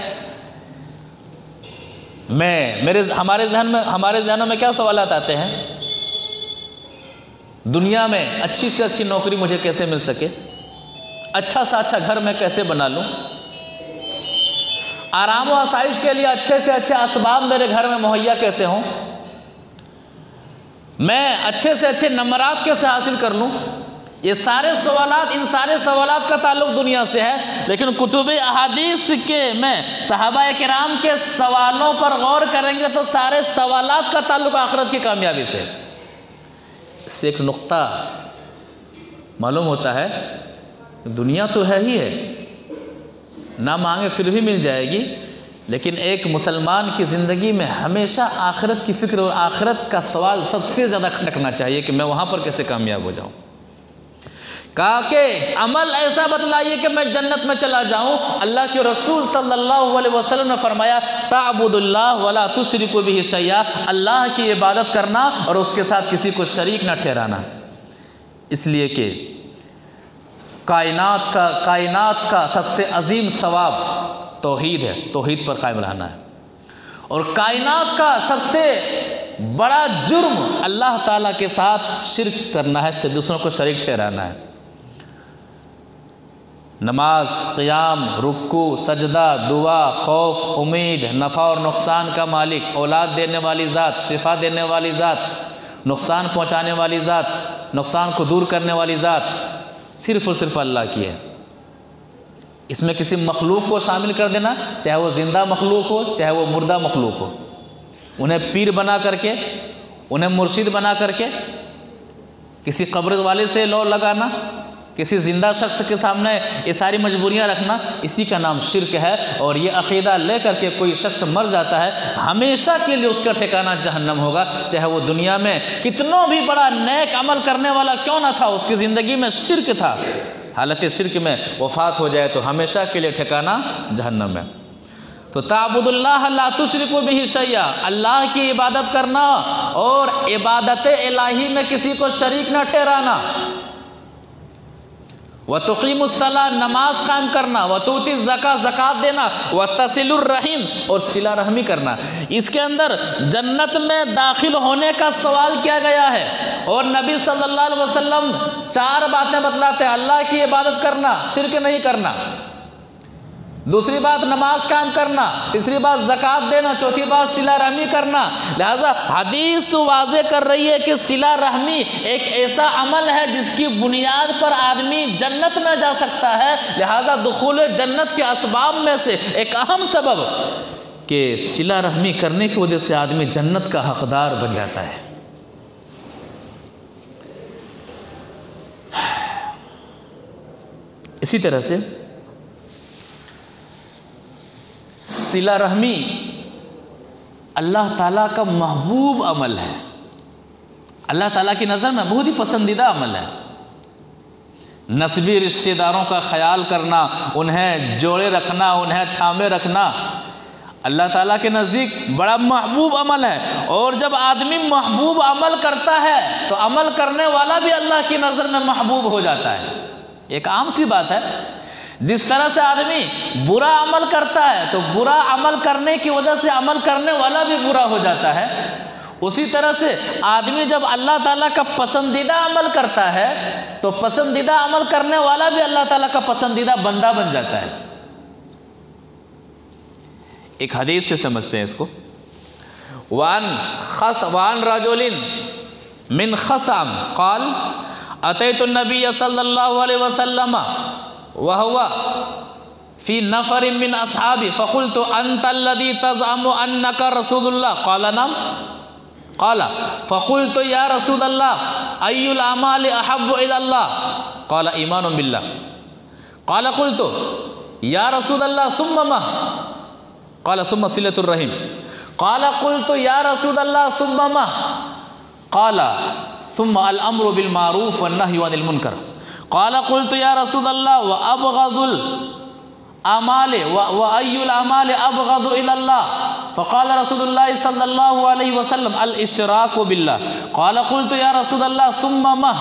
ہمارے ذہنوں میں کیا سوالات آتے ہیں؟ دنیا میں اچھی سے اچھی نوکری مجھے کیسے مل سکے، اچھا سا اچھا گھر میں کیسے بنا لوں، آرام و آسائش کے لیے اچھے سے اچھے اسباب میرے گھر میں مہیا کیسے ہوں، میں اچھے سے اچھے نمبرات کیسے حاصل کر لوں۔ یہ سارے سوالات، ان سارے سوالات کا تعلق دنیا سے ہے، لیکن کتب احادیث میں صحابہ کرام کے سوالوں پر غور کریں گے تو سارے سوالات کا تعلق آخرت کی کامیابی سے۔ اس سے ایک نقطہ معلوم ہوتا ہے، دنیا تو ہے ہی ہے، نہ مانگے پھر بھی مل جائے گی، لیکن ایک مسلمان کی زندگی میں ہمیشہ آخرت کی فکر اور آخرت کا سوال سب سے زیادہ کھٹکنا چاہیے کہ میں وہاں پر کیسے کامیاب ہو جاؤں۔ کہا کہ عمل ایسا بتلائیے کہ میں جنت میں چلا جاؤں۔ اللہ کے رسول صلی اللہ علیہ وسلم نے فرمایا تعبد اللہ ولا تشرک بہ شیئا، اللہ کی عبادت کرنا اور اس کے ساتھ کسی کو شریک نہ ٹھہرانا، اس لیے کہ کائنات کا سب سے عظیم ثواب توحید ہے، توحید پر قائم رہنا ہے، اور کائنات کا سب سے بڑا جرم اللہ تعالیٰ کے ساتھ شرک کرنا ہے، دوسروں کو شریک ٹھہرانا ہے۔ نماز، قیام، رکوع، سجدہ، دعا، خوف، امید، نفع اور نقصان کا مالک، اولاد دینے والی ذات، شفا دینے والی ذات، نقصان پہنچانے والی ذات، نقصان کو دور کرنے والی ذات صرف اور صرف اللہ کی ہے۔ اس میں کسی مخلوق کو شامل کر دینا، چاہے وہ زندہ مخلوق ہو چاہے وہ مردہ مخلوق ہو، انہیں پیر بنا کر کے، انہیں مرشد بنا کر کے کسی قبر والے سے لو لگانا، کسی زندہ شخص کے سامنے یہ ساری مجبوریاں رکھنا، اسی کا نام شرک ہے۔ اور یہ عقیدہ لے کر کے کوئی شخص مر جاتا ہے، ہمیشہ کے لیے اس کا ٹھکانہ جہنم ہوگا، چاہے وہ دنیا میں کتنوں بھی بڑا نیک عمل کرنے والا کیوں نہ تھا، اس کی زندگی میں شرک تھا، حالت شرک میں وفات ہو جائے تو ہمیشہ کے لیے ٹھکانہ جہنم ہے۔ تو تعبد اللہ لا تشرک بہ شیئا، اللہ کی عبادت کرنا اور عبادت الہی میں کسی کو شریک نہ ٹھہرانا، وَتُقِيمُ الصَّلَاةَ، نماز قائم کرنا، وَتُؤْتِي الزَّكَاةَ، زکوٰۃ دینا، وَتَصِلُ الرَّحِيمَ، اور صلہ رحمی کرنا۔ اس کے اندر جنت میں داخل ہونے کا سوال کیا گیا ہے، اور نبی صلی اللہ علیہ وسلم 4 باتیں بتلاتے ہیں: اللہ کی عبادت کرنا، شرک نہیں کرنا، دوسری بات نماز قائم کرنا، تیسری بات زکوٰۃ دینا، چوتھی بات صلہ رحمی کرنا۔ لہذا حدیث واضح کر رہی ہے کہ صلہ رحمی ایک ایسا عمل ہے جس کی بنیاد پر آدمی جنت میں جا سکتا ہے، لہذا دخول جنت کے اسباب میں سے ایک اہم سبب کہ صلہ رحمی کرنے کی وجہ سے آدمی جنت کا حقدار بن جاتا ہے۔ اسی طرح سے صلہ رحمی اللہ تعالیٰ کا محبوب عمل ہے، اللہ تعالیٰ کی نظر میں بہت ہی پسندیدہ عمل ہے۔ نسبی رشتہ داروں کا خیال کرنا، انہیں جوڑے رکھنا، انہیں تھامے رکھنا اللہ تعالیٰ کے نزدیک بڑا محبوب عمل ہے، اور جب آدمی محبوب عمل کرتا ہے تو عمل کرنے والا بھی اللہ کی نظر میں محبوب ہو جاتا ہے۔ ایک عام سی بات ہے، جس طرح سے آدمی برا عمل کرتا ہے تو برا عمل کرنے کی وجہ سے عمل کرنے والا بھی برا ہو جاتا ہے، اسی طرح سے آدمی جب اللہ تعالیٰ کا پسندیدہ عمل کرتا ہے تو پسندیدہ عمل کرنے والا بھی اللہ تعالیٰ کا پسندیدہ بندہ بن جاتا ہے۔ ایک حدیث سے سمجھتے ہیں اس کو۔ وعن رجل من خثعم قال اتيت النبي صلى الله عليه وسلم وهو في نفر من اصحابه فقلت انت الذي تزعم انك رسول الله قال نعم قال فقلت يا رسول الله اي الاعمال احب الى الله قال ايمان بالله قال قلت يا رسول الله ثم ما قال ثم صلة الرحم قال قلت يا رسول الله ثم ما قال ثم الامر بالمعروف والنهي عن المنكر قال قلت يا رسول الله وابغض الاعمال واي الاعمال ابغض الى الله فقال رسول الله صلى الله عليه وسلم الاشراك بالله قال قلت يا رسول الله ثم ما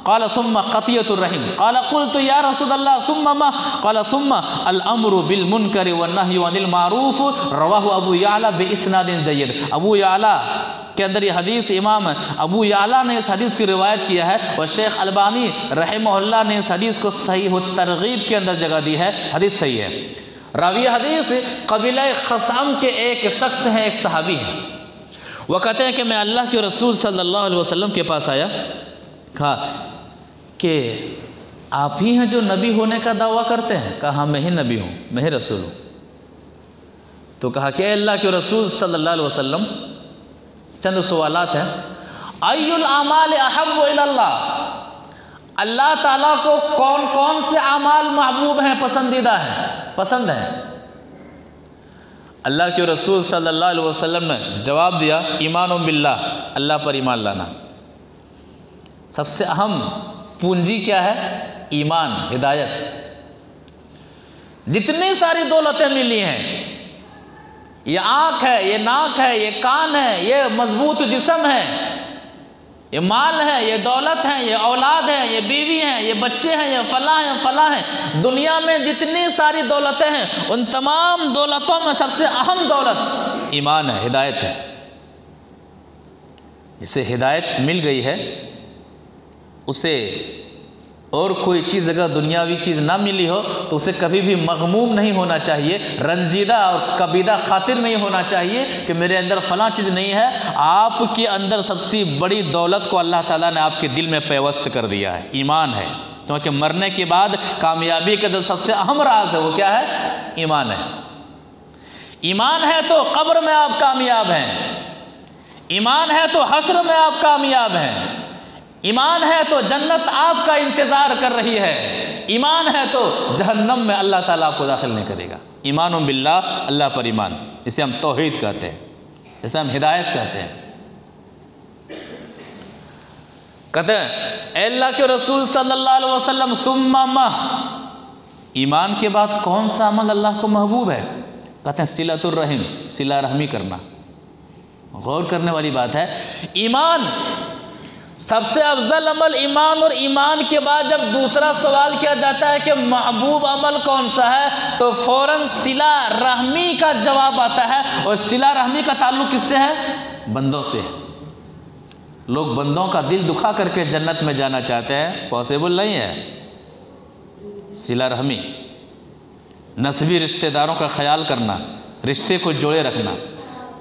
قال ثم قطيعة الرحم قال قلت يا رسول الله ثم ما قال ثم الامر بالمنكر والنهي عن المعروف رواه ابو يعلى باسناد جيد۔ ابو يعلى کے اندر یہ حدیث امام ابو یعلا نے اس حدیث کی روایت کیا ہے، اور شیخ البانی رحمہ اللہ نے اس حدیث کو صحیح الترغیب کے اندر جگہ دی ہے، حدیث صحیح ہے۔ راوی حدیث قبیلہ خثعم کے ایک شخص ہیں، ایک صحابی ہیں۔ وہ کہتے ہیں کہ میں اللہ کے رسول صلی اللہ علیہ وسلم کے پاس آیا، کہا کہ آپ ہی ہیں جو نبی ہونے کا دعویٰ کرتے ہیں؟ کہا ہاں میں ہی نبی ہوں، میں ہی رسول ہوں۔ تو کہا کہ اے اللہ کے رسول صلی اللہ علیہ وسلم، چند سوالات ہیں۔ ای الاعمال احب الی اللہ، اللہ تعالیٰ کو کون کون سے اعمال محبوب ہیں، پسندیدہ ہیں، پسند ہیں؟ اللہ کے رسول صلی اللہ علیہ وسلم نے جواب دیا ایمان باللہ، اللہ پر ایمان لانا۔ سب سے اہم پونجی کیا ہے؟ ایمان، ہدایت۔ جتنی ساری دولتیں ملی ہیں، یہ آنکھ ہے، یہ ناک ہے، یہ کان ہے، یہ مضبوط جسم ہے، یہ مال ہے، یہ دولت ہے، یہ اولاد ہے، یہ بیوی ہیں، یہ بچے ہیں، یہ فلاں ہیں، فلاں ہیں، دنیا میں جتنی ساری دولتیں ہیں ان تمام دولتوں میں سب سے اہم دولت ایمان ہے، ہدایت ہے۔ جسے ہدایت مل گئی ہے اسے اور کوئی چیز اگر دنیاوی چیز نہ ملی ہو تو اسے کبھی بھی مغموم نہیں ہونا چاہیے، رنجیدہ اور کبیدہ خاطر نہیں ہونا چاہیے کہ میرے اندر فلاں چیز نہیں ہے۔ آپ کے اندر سب سے بڑی دولت کو اللہ تعالیٰ نے آپ کے دل میں پیوست کر دیا ہے، ایمان ہے، کیونکہ مرنے کے بعد کامیابی کا جو سب سے اہم راز ہے وہ کیا ہے؟ ایمان ہے۔ ایمان ہے تو قبر میں آپ کامیاب ہیں، ایمان ہے تو حشر میں آپ کامیاب ہیں، ایمان ہے تو جنت آپ کا انتظار کر رہی ہے، ایمان ہے تو جہنم میں اللہ تعالیٰ آپ کو داخل نہیں کرے گا۔ ایمان باللہ، اللہ پر ایمان، اسے ہم توحید کہتے ہیں، اسے ہم ہدایت کہتے ہیں۔ کہتے ہیں اے اللہ کے رسول صلی اللہ علیہ وسلم ثم ما، ایمان کے بعد کون سا عمل اللہ کو محبوب ہے؟ کہتے ہیں صلۃ الرحم، صلہ رحمی کرنا۔ غور کرنے والی بات ہے، ایمان سب سے افضل عمل ایمان، اور ایمان کے بعد جب دوسرا سوال کیا جاتا ہے کہ محبوب عمل کون سا ہے تو فوراً صلہ رحمی کا جواب آتا ہے، اور صلہ رحمی کا تعلق کس سے ہے؟ بندوں سے۔ لوگ بندوں کا دل دکھا کر کے جنت میں جانا چاہتے ہیں، پاسبل نہیں ہے۔ صلہ رحمی، نسبی رشتہ داروں کا خیال کرنا، رشتے کو جوڑے رکھنا،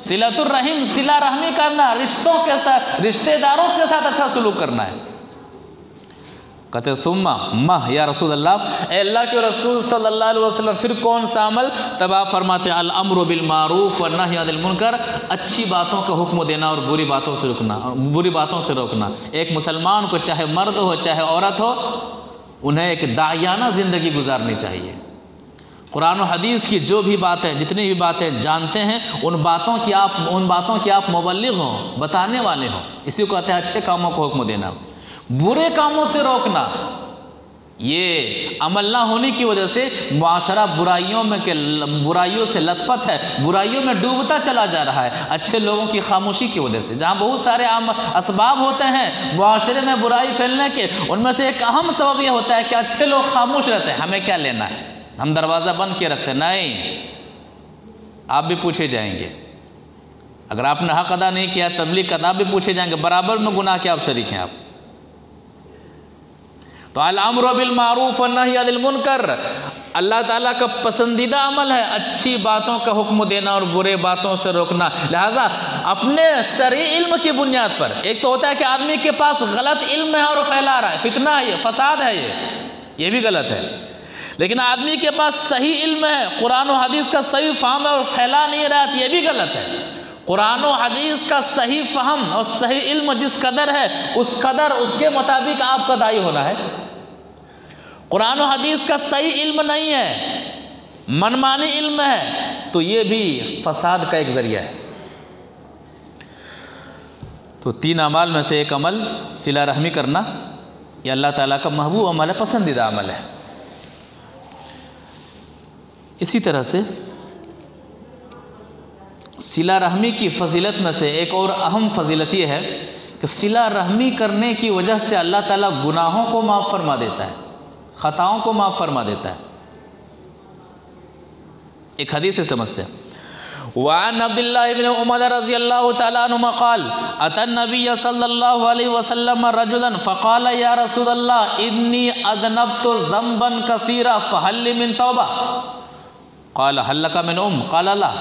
صلۃ الرحم، صلہ رحمی کرنا، رشتوں کے ساتھ، رشتہ داروں کے ساتھ اچھا سلوک کرنا ہے۔ کہتے ثم ما یا رسول اللہ، اے اللہ کے رسول صلی اللہ علیہ وسلم پھر کون سا عمل؟ تب آپ فرماتے ہیں الامر بالمعروف والنہی عن المنکر، اچھی باتوں کا حکم دینا اور بری باتوں سے روکنا، بری باتوں سے روکنا۔ ایک مسلمان کو چاہے مرد ہو چاہے عورت ہو، انہیں ایک داعیانہ زندگی گزارنی چاہیے۔ قرآن و حدیث کی جو بھی باتیں، جتنی بھی باتیں جانتے ہیں، ان باتوں کی آپ مبلغ ہوں، بتانے والے ہوں۔ اسی کو کہتے ہیں اچھے کاموں کو حکم دینا، برے کاموں سے روکنا۔ یہ عمل نہ ہونے کی وجہ سے معاشرہ برائیوں سے لت پت ہے، برائیوں میں ڈوبتا چلا جا رہا ہے، اچھے لوگوں کی خاموشی کی وجہ سے۔ جہاں بہت سارے اسباب ہوتے ہیں معاشرے میں برائی پھیلنے کے، ان میں سے ایک اہم سبب یہ ہوتا ہے کہ اچھے لوگ خاموش رہتے ہیں، ہمیں کیا لینا ہے، ہم دروازہ بند کیے رکھتے ہیں۔ نہیں، آپ بھی پوچھے جائیں گے، اگر آپ نے حق ادا نہیں کیا تبلیغ کا، آپ بھی پوچھے جائیں گے، برابر میں گناہ کے آپ شریک ہیں آپ۔ تو الامر بالمعروف والنہی عن المنکر اللہ تعالیٰ کا پسندیدہ عمل ہے، اچھی باتوں کا حکم دینا اور برے باتوں سے روکنا۔ لہٰذا اپنے شرعی علم کی بنیاد پر، ایک تو ہوتا ہے کہ آدمی کے پاس غلط علم ہے اور پھیلا رہا ہے، فتنہ ہے، یہ فساد ہے، یہ بھی غلط ہے۔ لیکن آدمی کے پاس صحیح علم ہے، قرآن و حدیث کا صحیح فہم ہے اور پھیلا نہیں رہا ہے، یہ بھی غلط ہے۔ قرآن و حدیث کا صحیح فہم اور صحیح علم جس قدر ہے اس قدر اس کے مطابق آپ کا داعی ہونا ہے۔ قرآن و حدیث کا صحیح علم نہیں ہے، منمانی علم ہے، تو یہ بھی فساد کا ایک ذریعہ ہے۔ تو 3 اعمال میں سے ایک عمل صلہ رحمی کرنا، یہ اللہ تعالیٰ کا محبوب عمل ہے، پسندیدہ عمل ہے۔ اسی طرح سے صلہ رحمی کی فضیلت میں سے ایک اور اہم فضیلت یہ ہے کہ صلہ رحمی کرنے کی وجہ سے اللہ تعالیٰ گناہوں کو معاف فرما دیتا ہے، خطاؤں کو معاف فرما دیتا ہے۔ ایک حدیث سے سمجھتے ہیں۔ وعن عبداللہ بن عمر رضی اللہ تعالیٰ عنہما قال اتى النبی صلی اللہ علیہ وسلم رجلا فقال یا رسول اللہ انی اذنبت ذنبا کثیرا فهل لی من توبہ قال هل لك من قال لا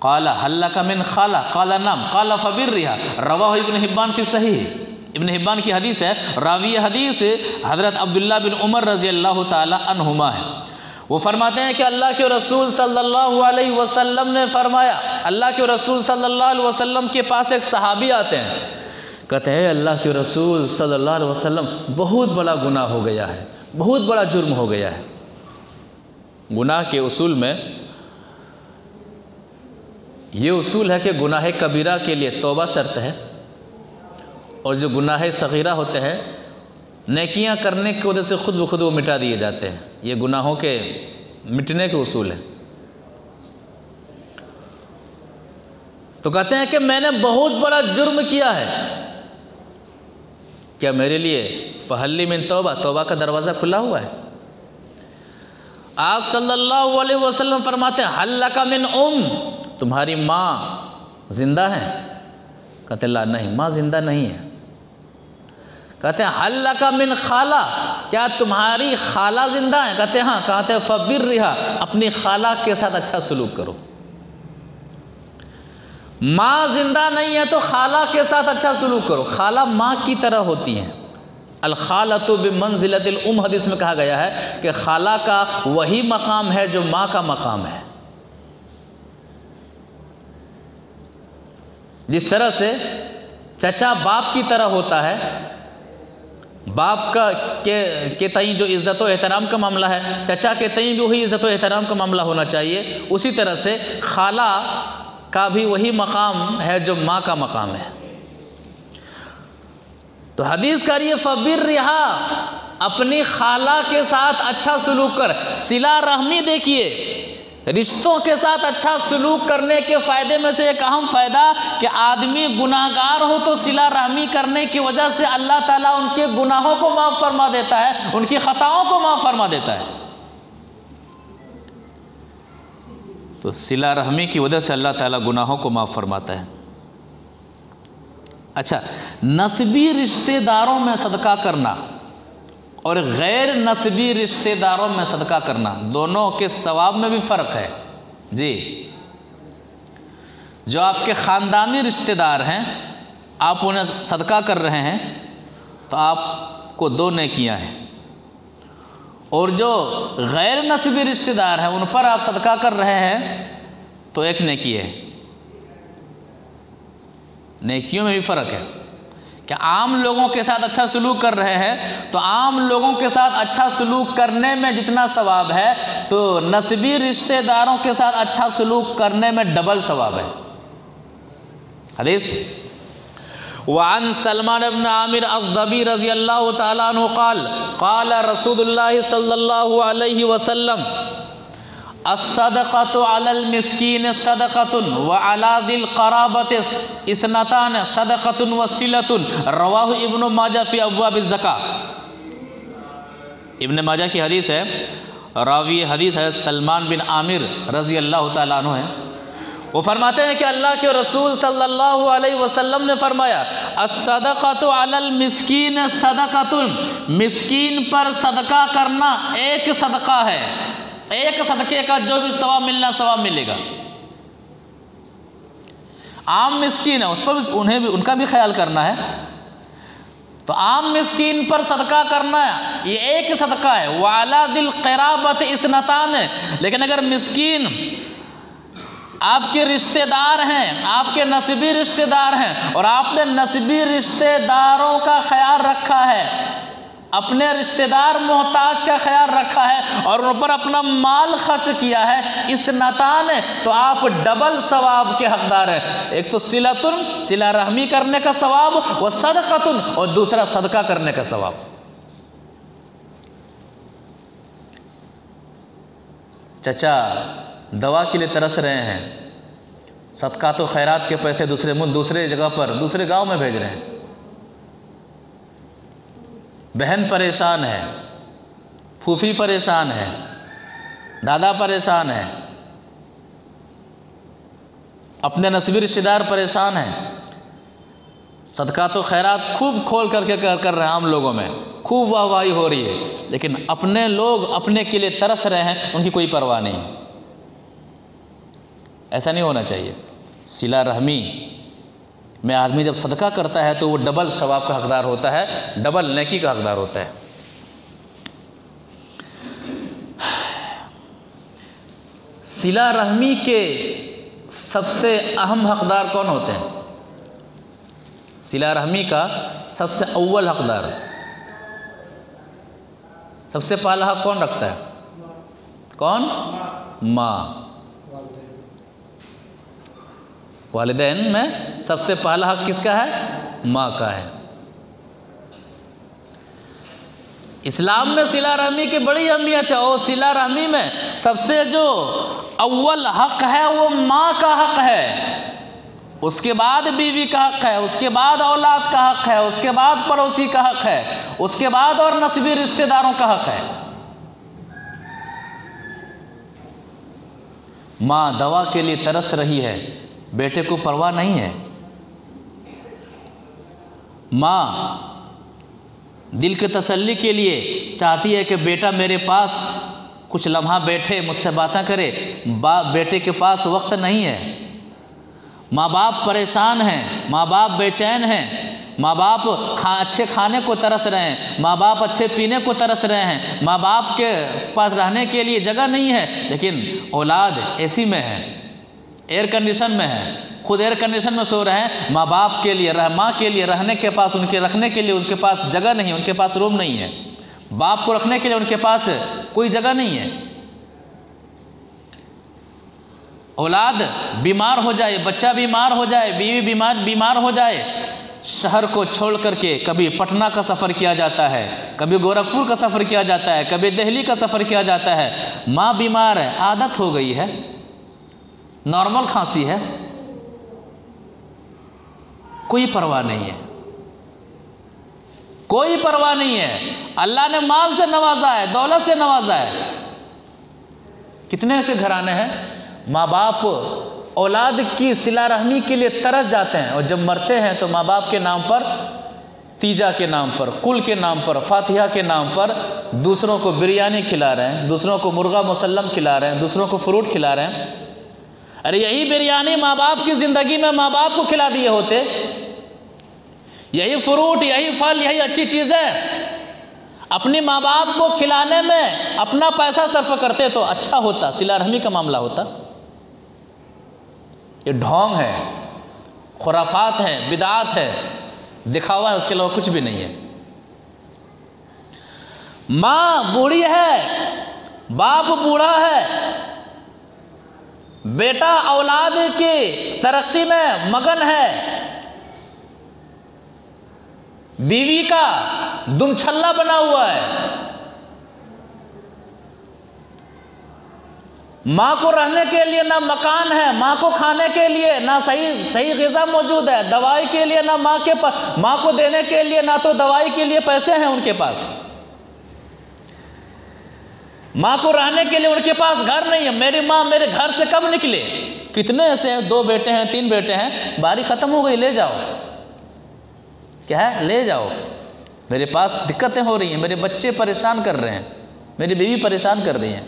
قال هل لك من خالہ قال نعم قال فبرها رواہ ابن حبان فی صحیح۔ ابن حبان کی حدیث ہے، راوی حدیث حضرت عبداللہ بن عمر رضی اللہ تعالی عنہما ہے۔ وہ فرماتے ہیں کہ اللہ کے رسول صلی اللہ علیہ وسلم نے فرمایا، اللہ کے رسول صلی اللہ علیہ وسلم کے پاس ایک صحابی آتے ہیں، کہتے ہیں اللہ کے رسول صلی اللہ علیہ وسلم بہت بڑا گناہ ہو گیا ہے، بہت بڑا جرم ہو گیا ہے۔ گناہ کے اصول میں یہ اصول ہے کہ گناہ کبیرہ کے لیے توبہ شرط ہے، اور جو گناہ صغیرہ ہوتے ہیں نیکیاں کرنے کی وجہ سے خود بخود وہ مٹا دیے جاتے ہیں۔ یہ گناہوں کے مٹنے کے اصول ہیں۔ تو کہتے ہیں کہ میں نے بہت بڑا جرم کیا ہے، کیا میرے لیے فہل لی من توبہ، توبہ کا دروازہ کھلا ہوا ہے؟ آپ صلی اللہ علیہ وسلم فرماتے ہیں حل لک من تمہاری ماں زندہ ہیں؟ کہتے ہیں لا، نہیں، ماں زندہ نہیں ہے۔ کہتے ہیں حل لک من خالہ، کیا تمہاری خالہ زندہ ہیں؟ کہتے ہیں ہاں۔ کہتے ہیں فبرھا، اپنی خالہ کے ساتھ اچھا سلوک کرو۔ ماں زندہ نہیں ہے تو خالہ کے ساتھ اچھا سلوک کرو۔ خالہ ماں کی طرح ہوتی ہیں، الخالۃ بمنزلۃ الام حدیث میں کہا گیا ہے کہ خالہ کا وہی مقام ہے جو ماں کا مقام ہے۔ جس طرح سے چچا باپ کی طرح ہوتا ہے، باپ کا کے تئیں جو عزت و احترام کا معاملہ ہے، چچا کے تئیں بھی وہی عزت و احترام کا معاملہ ہونا چاہیے۔ اسی طرح سے خالہ کا بھی وہی مقام ہے جو ماں کا مقام ہے۔ تو حدیث کر یہ فبرھا، اپنی خالہ کے ساتھ اچھا سلوک کر۔ صلہ رحمی دیکھیے، رشتوں کے ساتھ اچھا سلوک کرنے کے فائدے میں سے ایک اہم فائدہ کہ آدمی گناہگار ہو تو صلہ رحمی کرنے کی وجہ سے اللہ تعالیٰ ان کے گناہوں کو معاف فرما دیتا ہے، ان کی خطاؤں کو معاف فرما دیتا ہے۔ تو صلہ رحمی کی وجہ سے اللہ تعالیٰ گناہوں کو معاف فرماتا ہے۔ اچھا، نسبی رشتہ داروں میں صدقہ کرنا اور غیر نسبی رشتہ داروں میں صدقہ کرنا، دونوں کے ثواب میں بھی فرق ہے۔ جی، جو آپ کے خاندانی رشتہ دار ہیں، آپ انہیں صدقہ کر رہے ہیں تو آپ کو 2 نیکیاں ہیں، اور جو غیر نسبی رشتہ دار ہیں ان پر آپ صدقہ کر رہے ہیں تو 1 نیکی ہے۔ نیکیوں میں بھی فرق ہے کہ عام لوگوں کے ساتھ اچھا سلوک کر رہے ہیں تو عام لوگوں کے ساتھ اچھا سلوک کرنے میں جتنا ثواب ہے تو نسبی رشتہ داروں کے ساتھ اچھا سلوک کرنے میں ڈبل ثواب ہے۔ حدیث وعن سلمان بن عامر الضبی رضی اللہ تعالیٰ عنہ قال قال رسول اللہ صلی اللہ علیہ وسلم الصدقۃ علی المسکین صدقۃ وعلی ذی القرابۃ اثنتان صدقۃ وصلۃ، رواہ ابن ماجہ فی ابواب الزکاۃ۔ ابن ماجہ کی حدیث ہے، راوی حدیث ہے سلمان بن عامر رضی اللہ تعالیٰ عنہ ہے۔ وہ فرماتے ہیں کہ اللہ کے رسول صلی اللہ علیہ وسلم نے فرمایا الصدقۃ علی المسکین صدقۃ، مسکین پر صدقہ کرنا ایک صدقہ ہے، ایک صدقے کا جو بھی ثواب ملنا ثواب ملے گا۔ عام مسکین ہے، اس پر انہیں بھی ان کا بھی خیال کرنا ہے، تو عام مسکین پر صدقہ کرنا ہے یہ ایک صدقہ ہے۔ وعلی ذی القرابۃ اثنتان، لیکن اگر مسکین آپ کے رشتہ دار ہیں، آپ کے نسبی رشتہ دار ہیں، اور آپ نے نسبی رشتہ داروں کا خیال رکھا ہے، اپنے رشتہ دار محتاج کا خیال رکھا ہے اور ان پر اپنا مال خرچ کیا ہے، اثنتان، تو آپ ڈبل ثواب کے حقدار ہیں۔ ایک تو صلہ رحمی کرنے کا ثواب، وہ صدقۃ، اور دوسرا صدقہ کرنے کا ثواب۔ چچا دوا کے لیے ترس رہے ہیں، صدقات و خیرات کے پیسے دوسرے جگہ پر دوسرے گاؤں میں بھیج رہے ہیں، بہن پریشان ہے، پھوپھی پریشان ہے، دادا پریشان ہے، اپنے نسبی رشتہ دار پریشان ہیں، صدقات و خیرات خوب کھول کر کے کر رہے ہیں، عام لوگوں میں خوب واہ واہی ہو رہی ہے، لیکن اپنے لوگ اپنے کے لیے ترس رہے ہیں، ان کی کوئی پرواہ نہیں۔ ایسا نہیں ہونا چاہیے۔ صلہ رحمی میں آدمی جب صدقہ کرتا ہے تو وہ ڈبل ثواب کا حقدار ہوتا ہے، ڈبل نیکی کا حقدار ہوتا ہے۔ صلہ رحمی کے سب سے اہم حقدار کون ہوتے ہیں؟ صلہ رحمی کا سب سے اول حقدار، سب سے پہلا حق کون رکھتا ہے؟ کون؟ ماں۔ والدین میں سب سے پہلا حق کس کا ہے؟ ماں کا ہے۔ اسلام میں صلہ رحمی کی بڑی اہمیت ہے، اور صلہ رحمی میں سب سے جو اول حق ہے وہ ماں کا حق ہے، اس کے بعد بیوی کا حق ہے، اس کے بعد اولاد کا حق ہے، اس کے بعد پڑوسی کا حق ہے، اس کے بعد اور نسبی رشتہ داروں کا حق ہے۔ ماں دوا کے لیے ترس رہی ہے، بیٹے کو پرواہ نہیں ہے۔ ماں دل کے تسلی کے لیے چاہتی ہے کہ بیٹا میرے پاس کچھ لمحہ بیٹھے، مجھ سے باتیں کرے، بیٹے کے پاس وقت نہیں ہے۔ ماں باپ پریشان ہیں، ماں باپ بے چین ہیں، ماں باپ اچھے کھانے کو ترس رہے ہیں، ماں باپ اچھے پینے کو ترس رہے ہیں، ماں باپ کے پاس رہنے کے لیے جگہ نہیں ہے، لیکن اولاد اے سی میں ہے، ایئر کنڈیشن میں ہے، خود ایئر کنڈیشن میں سو رہے ہیں، ماں باپ کے لیے ماں کے لیے رہنے کے پاس ان کے رکھنے کے لیے ان کے پاس جگہ نہیں ہے، ان کے پاس روم نہیں ہے، باپ کو رکھنے کے لیے ان کے پاس کوئی جگہ نہیں ہے۔ اولاد بیمار ہو جائے، بچہ بیمار ہو جائے، بیوی بیمار ہو جائے، شہر کو چھوڑ کر کے کبھی پٹنہ کا سفر کیا جاتا ہے، کبھی گورکھپور کا سفر کیا جاتا ہے، کبھی دہلی کا سفر کیا جاتا ہے۔ ماں بیمار ہے، عادت ہو گئی ہے، نارمل کھانسی ہے، کوئی پرواہ نہیں ہے، کوئی پرواہ نہیں ہے۔ اللہ نے مال سے نوازا ہے، دولت سے نوازا ہے۔ کتنے ایسے گھرانے ہیں ماں باپ اولاد کی صلہ رحمی کے لیے ترس جاتے ہیں، اور جب مرتے ہیں تو ماں باپ کے نام پر، تیجا کے نام پر، کل کے نام پر، فاتحہ کے نام پر دوسروں کو بریانی کھلا رہے ہیں، دوسروں کو مرغا مسلم کھلا رہے ہیں، دوسروں کو فروٹ کھلا رہے ہیں۔ ارے یہی بریانی ماں باپ کی زندگی میں ماں باپ کو کھلا دیے ہوتے، یہی فروٹ، یہی پھل، یہی اچھی چیزیں اپنی ماں باپ کو کھلانے میں اپنا پیسہ صرف کرتے تو اچھا ہوتا، صلہ رحمی کا معاملہ ہوتا۔ یہ ڈھونگ ہے، خرافات ہے، بدعات ہے، دکھاوا ہے، اس کے علاوہ کچھ بھی نہیں ہے۔ ماں بوڑھی ہے، باپ بوڑھا ہے، بیٹا اولاد کی ترقی میں مگن ہے، بیوی کا دم چھلا بنا ہوا ہے، ماں کو رہنے کے لیے نہ مکان ہے، ماں کو کھانے کے لیے نہ صحیح غذا موجود ہے، دوائی کے لیے نہ ماں کو دینے کے لیے نہ تو دوائی کے لیے پیسے ہیں ان کے پاس، ماں کو رہنے کے لیے ان کے پاس گھر نہیں ہے۔ میری ماں میرے گھر سے کب نکلے؟ کتنے ایسے ہیں، 2 بیٹے ہیں 3 بیٹے ہیں، باری ختم ہو گئی، لے جاؤ، کیا ہے، لے جاؤ، میرے پاس دقتیں ہو رہی ہیں، میرے بچے پریشان کر رہے ہیں، میری بیوی پریشان کر رہی ہیں،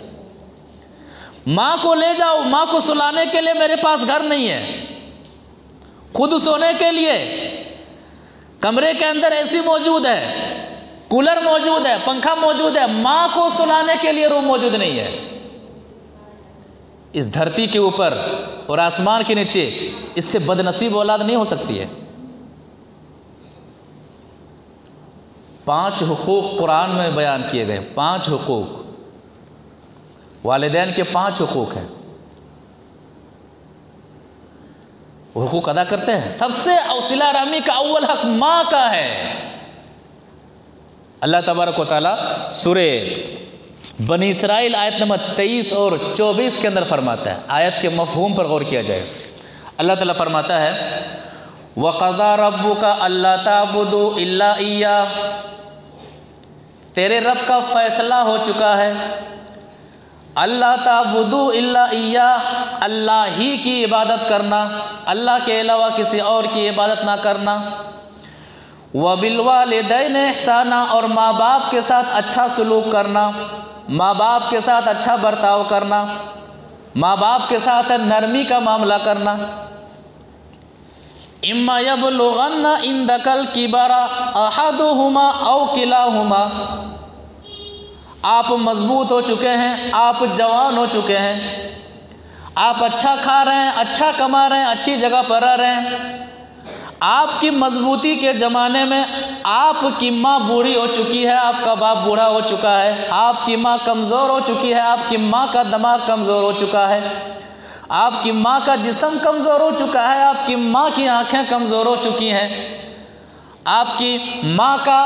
ماں کو لے جاؤ، ماں کو سلانے کے لیے میرے پاس گھر نہیں ہے، خود سونے کے لیے کمرے کے اندر اے سی موجود ہے، کولر موجود ہے، پنکھا موجود ہے، ماں کو سلانے کے لیے روم موجود نہیں ہے۔ اس دھرتی کے اوپر اور آسمان کے نیچے اس سے بد نصیب اولاد نہیں ہو سکتی ہے۔ 5 حقوق قرآن میں بیان کیے گئے، 5 حقوق، والدین کے 5 حقوق ہیں، وہ حقوق ادا کرتے ہیں۔ سب سے صلہ رحمی کا اول حق ماں کا ہے۔ اللہ تبارک و تعالیٰ سورہ بنی اسرائیل آیت نمبر 23 اور 24 کے اندر فرماتا ہے، آیت کے مفہوم پر غور کیا جائے۔ اللہ تعالیٰ فرماتا ہے وَقَضَىٰ رَبُّكَ أَلَّا تَعْبُدُوا إِلَّا إِيَّاهُ، تیرے رب کا فیصلہ ہو چکا ہے، اللہ تعبدوا الا ایاہ، اللہ ہی کی عبادت کرنا، اللہ کے علاوہ کسی اور کی عبادت نہ کرنا، وبالوالدین احسانا، اور ماں باپ کے ساتھ اچھا سلوک کرنا، ماں باپ کے ساتھ اچھا برتاؤ کرنا، ماں باپ کے ساتھ نرمی کا معاملہ کرنا۔ اما یبلغن عندک الکبر احدہما او کلاہما، آپ مضبوط ہو چکے ہیں، آپ جوان ہو چکے ہیں، آپ اچھا کھا رہے ہیں، اچھا کما رہے ہیں، اچھی جگہ پر رہ رہے ہیں، آپ کی مضبوطی کے زمانے میں آپ کی ماں بوڑھی ہو چکی ہے، آپ کا باپ بوڑھا ہو چکا ہے، آپ کی ماں کمزور ہو چکی ہے، آپ کی ماں کا دماغ کمزور ہو چکا ہے، آپ کی ماں کا جسم کمزور ہو چکا ہے، آپ کی ماں کی آنکھیں کمزور ہو چکی ہیں، آپ کی ماں کا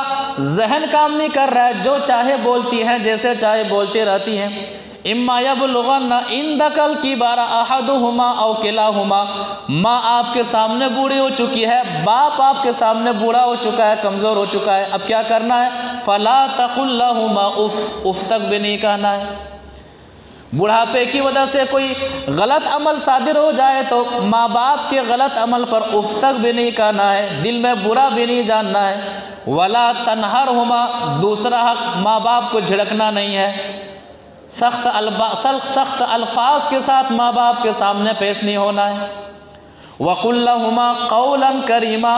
ذہن کام نہیں کر رہا ہے، جو چاہے بولتی ہیں، جیسے چاہے بولتی رہتی ہیں۔ اما یبلغن عندک الکبر احدہما او کلاہما، ماں آپ کے سامنے بوڑھی ہو چکی ہے، باپ آپ کے سامنے بوڑھا ہو چکا ہے، کمزور ہو چکا ہے، اب کیا کرنا ہے؟ فلا تقل لہما اف، اف تک بھی نہیں کہنا ہے۔ بڑھاپے کی وجہ سے کوئی غلط عمل صادر ہو جائے تو ماں باپ کے غلط عمل پر اف تک بھی نہیں کہنا ہے، دل میں برا بھی نہیں جاننا ہے۔ ولا تنہرہما، دوسرا حق ماں باپ کو جھڑکنا نہیں ہے، سخت الفاظ کے ساتھ ماں باپ کے سامنے پیش نہیں ہونا ہے۔ وَقُلْ لَهُمَا قَوْلًا كَرِيمًا،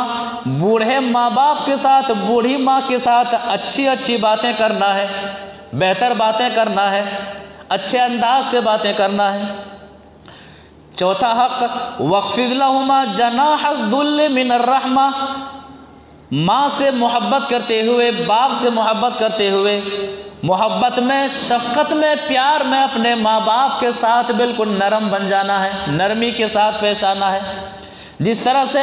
بوڑھے ماں باپ کے ساتھ، بوڑھی ماں کے ساتھ اچھی اچھی باتیں کرنا ہے، بہتر باتیں کرنا ہے، اچھے انداز سے باتیں کرنا ہے۔ چوتھا حق وَاخْفِضْ لَهُمَا جَنَاحَ الذُّلِّ مِنَ الرَّحْمَةِ، ماں سے محبت کرتے ہوئے، باپ سے محبت کرتے ہوئے، محبت میں، شفقت میں، پیار میں اپنے ماں باپ کے ساتھ بالکل نرم بن جانا ہے، نرمی کے ساتھ پیش آنا ہے۔ جس طرح سے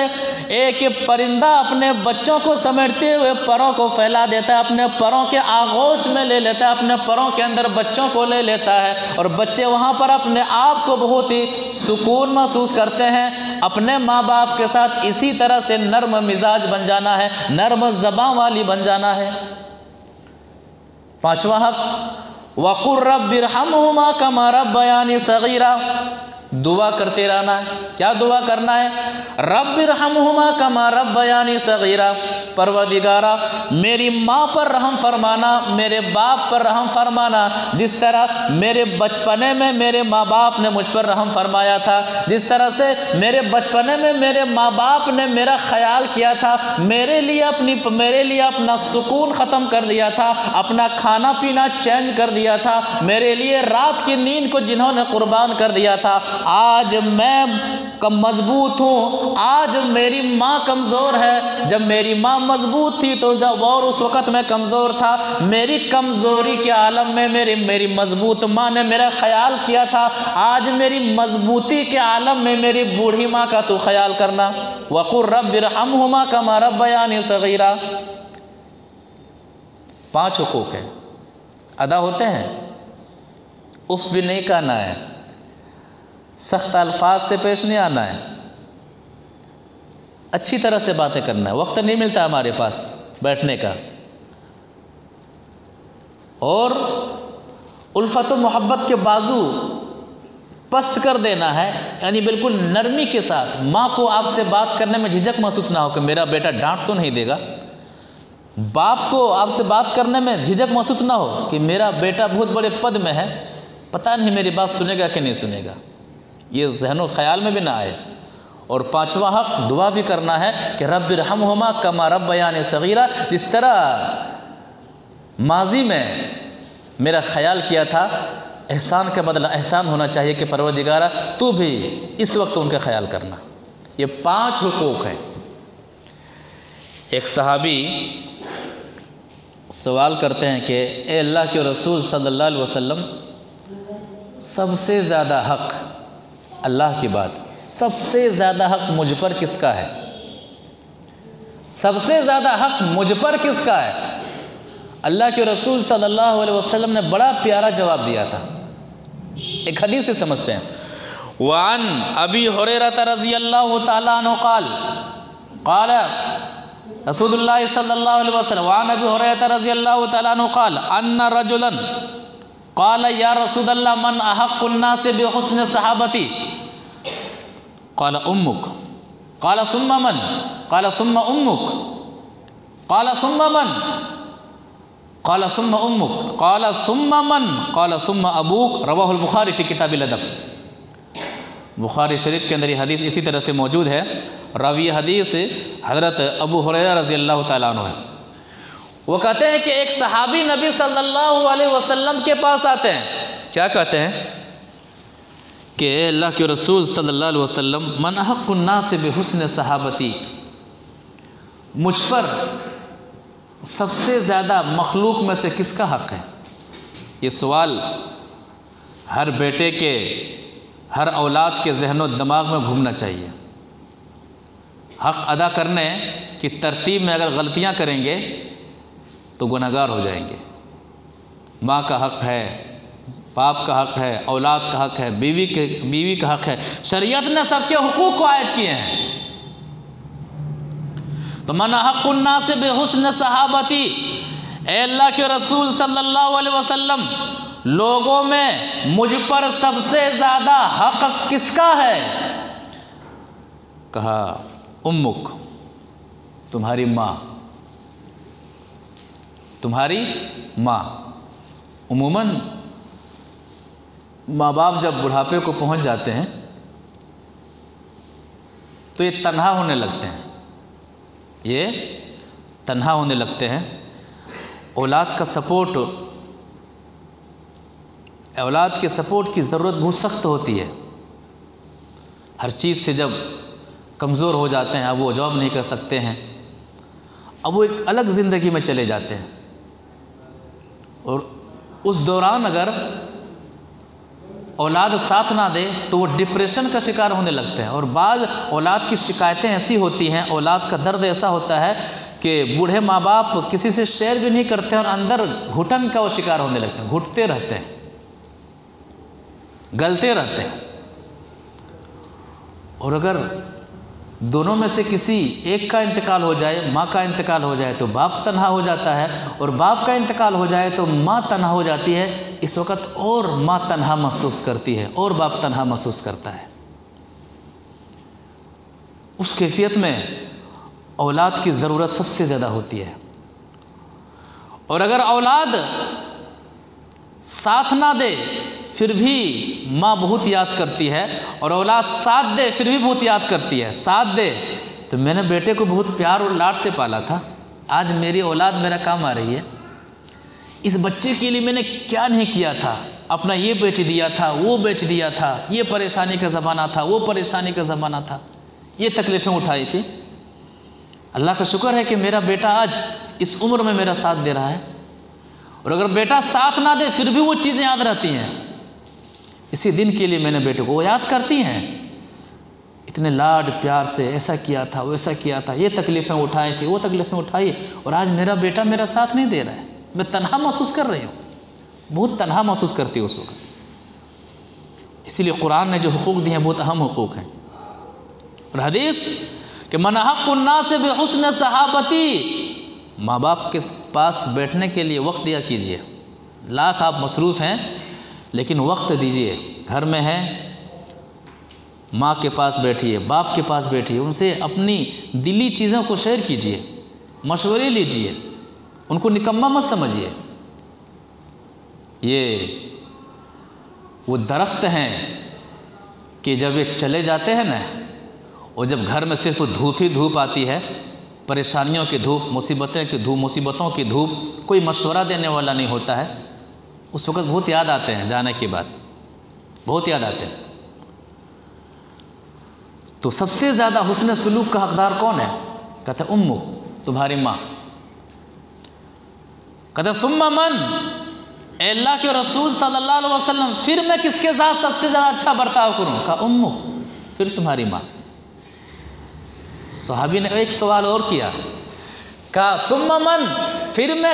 ایک پرندہ اپنے بچوں کو سمیٹتے ہوئے پروں کو پھیلا دیتا ہے، اپنے پروں کے آغوش میں لے لیتا ہے، اپنے پروں کے اندر بچوں کو لے لیتا ہے، اور بچے وہاں پر اپنے آپ کو بہت ہی سکون محسوس کرتے ہیں، اپنے ماں باپ کے ساتھ اسی طرح سے نرم مزاج بن جانا ہے، نرم زبان والی بن جانا ہے۔ پانچواں حق وَقُلْ رَبِّ ارْحَمْهُمَا كَمَا رَبَّيَانِي صَغِيرًا، دعا کرتے رہنا ہے۔ کیا دعا کرنا ہے؟ رب ارحمہما کما ربیانی صغیرا، پروردگارا میری ماں پر رحم فرمانا، میرے باپ پر رحم فرمانا، جس طرح میرے بچپنے میں میرے ماں باپ نے مجھ پر رحم فرمایا تھا، جس طرح سے میرے بچپنے میں میرے ماں باپ نے میرا خیال کیا تھا، میرے لیے اپنا سکون ختم کر دیا تھا، اپنا کھانا پینا چینج کر دیا تھا، میرے لیے رات کی نیند کو جنہوں نے قربان کر دیا تھا، آج میں مضبوط ہوں، آج میری ماں کمزور ہے، جب میری ماں مضبوط تھی تو جب اور اس وقت میں کمزور تھا، میری کمزوری کے عالم میں میری مضبوط ماں نے میرا خیال کیا تھا، آج میری مضبوطی کے عالم میں میری بوڑھی ماں کا تو خیال کرنا۔ وَقُلْ رَبِّ ارْحَمْهُمَا كَمَا رَبَّيَانِي صَغِيرًا۔ 5 حقوق ہیں، ادا ہوتے ہیں؟ اف بھی نہیں کہنا ہے، سخت الفاظ سے پیش نہیں آنا ہے، اچھی طرح سے باتیں کرنا ہے، وقت نہیں ملتا ہمارے پاس بیٹھنے کا، اور الفت و محبت کے بازو پست کر دینا ہے، یعنی بالکل نرمی کے ساتھ۔ ماں کو آپ سے بات کرنے میں جھجک محسوس نہ ہو کہ میرا بیٹا ڈانٹ تو نہیں دے گا، باپ کو آپ سے بات کرنے میں جھجک محسوس نہ ہو کہ میرا بیٹا بہت بڑے پد میں ہے، پتہ نہیں میری بات سنے گا کہ نہیں سنے گا، یہ ذہن و خیال میں بھی نہ آئے۔ اور 5واں حق دعا بھی کرنا ہے کہ رب ارحمہما کما ربیانی صغیرا، جس طرح ماضی میں میرا خیال کیا تھا، احسان کا بدلہ احسان ہونا چاہیے کہ پروردگارہ تو بھی اس وقت ان کا خیال کرنا۔ یہ 5 حقوق ہیں۔ ایک صحابی سوال کرتے ہیں کہ اے اللہ کے رسول صلی اللہ علیہ وسلم، سب سے زیادہ حق، اللہ کی بات، سب سے زیادہ حق مجھ پر کس کا ہے؟ سب سے زیادہ حق مجھ پر کس کا ہے؟ اللہ کے رسول صلی اللہ علیہ وسلم نے بڑا پیارا جواب دیا تھا، ایک حدیث سے سمجھتے ہیں۔ وعن ابی ہریرہ رضی اللہ تعالی عنہ قال قال رسول اللہ صلی اللہ علیہ وسلم وعن ابی ہریرہ رضی اللہ تعالی عنہ قال ان رجلا قال یا رسول اللہ من احق الناس بحسن صحابتی قال امک قال ثم من قال ثم امک قال ثم من قال ثم امک قال ثم من قال ثم ابوک، رواہ البخاری فی کتاب الادب۔ بخاری شریف کے اندر یہ حدیث اسی طرح سے موجود ہے۔ راوی حدیث حضرت ابو ہریرہ رضی اللہ تعالیٰ عنہ ہے۔ وہ کہتے ہیں کہ ایک صحابی نبی صلی اللہ علیہ وسلم کے پاس آتے ہیں، کیا کہتے ہیں کہ اے اللہ کے رسول صلی اللہ علیہ وسلم، من احق الناس بحسن صحابتی، مجھ پر سب سے زیادہ مخلوق میں سے کس کا حق ہے؟ یہ سوال ہر بیٹے کے، ہر اولاد کے ذہن و دماغ میں گھومنا چاہیے۔ حق ادا کرنے کی ترتیب میں اگر غلطیاں کریں گے تو گنہگار ہو جائیں گے۔ ماں کا حق ہے، باپ کا حق ہے، اولاد کا حق ہے، بیوی کا حق ہے، شریعت نے سب کے حقوق کو عائد کیے ہیں۔ تو من حق الناس بحسن صحابتی، اے اللہ کے رسول صلی اللہ علیہ وسلم، لوگوں میں مجھ پر سب سے زیادہ حق کس کا ہے؟ کہا امک، تمہاری ماں، تمہاری ماں۔ عموماً ماں باپ جب بڑھاپے کو پہنچ جاتے ہیں تو یہ تنہا ہونے لگتے ہیں، یہ تنہا ہونے لگتے ہیں۔ اولاد کا سپورٹ، اولاد کے سپورٹ کی ضرورت بہت سخت ہوتی ہے۔ ہر چیز سے جب کمزور ہو جاتے ہیں، اب وہ جاب نہیں کر سکتے ہیں، اب وہ ایک الگ زندگی میں چلے جاتے ہیں، اور اس دوران اگر اولاد ساتھ نہ دے تو وہ ڈپریشن کا شکار ہونے لگتے ہیں۔ اور بعض اولاد کی شکایتیں ایسی ہوتی ہیں، اولاد کا درد ایسا ہوتا ہے کہ بوڑھے ماں باپ کسی سے شیئر بھی نہیں کرتے اور اندر گھٹن کا وہ شکار ہونے لگتے ہیں، گھٹتے رہتے ہیں، گلتے رہتے ہیں۔ اور اگر دونوں میں سے کسی ایک کا انتقال ہو جائے، ماں کا انتقال ہو جائے تو باپ تنہا ہو جاتا ہے، اور باپ کا انتقال ہو جائے تو ماں تنہا ہو جاتی ہے۔ اس وقت اور ماں تنہا محسوس کرتی ہے اور باپ تنہا محسوس کرتا ہے۔ اس کیفیت میں اولاد کی ضرورت سب سے زیادہ ہوتی ہے۔ اور اگر اولاد ساتھ نہ دے پھر بھی ماں بہت یاد کرتی ہے، اور اولاد ساتھ دے پھر بھی بہت یاد کرتی ہے۔ ساتھ دے تو میں نے بیٹے کو بہت پیار اور لاڈ سے پالا تھا، آج میری اولاد میرا کام آ رہی ہے، اس بچے کے لیے میں نے کیا نہیں کیا تھا، اپنا یہ بیچ دیا تھا، وہ بیچ دیا تھا، یہ پریشانی کا زمانہ تھا، وہ پریشانی کا زمانہ تھا، یہ تکلیفیں اٹھائی تھی۔ اللہ کا شکر ہے کہ میرا بیٹا آج اس عمر میں میرا ساتھ دے رہا ہے۔ اور اگر بیٹا ساتھ نہ دے پھر بھی وہ چیزیں یاد رہتی ہیں، اسی دن کے لیے میں نے بیٹے کو، وہ یاد کرتی ہیں، اتنے لاڈ پیار سے ایسا کیا تھا، ویسا کیا تھا، یہ تکلیفیں اٹھائی تھی، وہ تکلیفیں اٹھائی، اور آج میرا بیٹا میرا ساتھ نہیں دے رہا ہے۔ میں تنہا محسوس کر رہی ہوں، بہت تنہا محسوس کرتی ہے اس وقت. اسی لیے قرآن نے جو حقوق دیے ہیں بہت اہم حقوق ہیں. اور حدیث کہ من حق الناس بحسن صحابتی، ماں باپ کے پاس بیٹھنے کے لیے وقت دیا کیجیے. لاکھ آپ مصروف ہیں لیکن وقت دیجیے. گھر میں ہیں، ماں کے پاس بیٹھیے، باپ کے پاس بیٹھیے، ان سے اپنی دلی چیزوں کو شیئر کیجیے، مشورے لیجیے، ان کو نکما مت سمجھیے. یہ وہ درخت ہیں کہ جب یہ چلے جاتے ہیں نا، اور جب گھر میں صرف دھوپ ہی دھوپ آتی ہے، پریشانیوں کی دھوپ، مصیبتوں کی دھوپ، کوئی مشورہ دینے والا نہیں ہوتا ہے، اس وقت بہت یاد آتے ہیں. جانے کے بعد بہت یاد آتے ہیں. تو سب سے زیادہ حسن سلوک کا حقدار کون ہے؟ کہتا ہے امک، تمہاری ماں. کہتا ہے ثم من، اے اللہ کے رسول صلی اللہ علیہ وسلم پھر میں کس کے ساتھ سب سے زیادہ اچھا برتاؤ کروں؟ کہا امک، پھر تمہاری ماں. صحابی نے ایک سوال اور کیا، کہا ثم من، پھر میں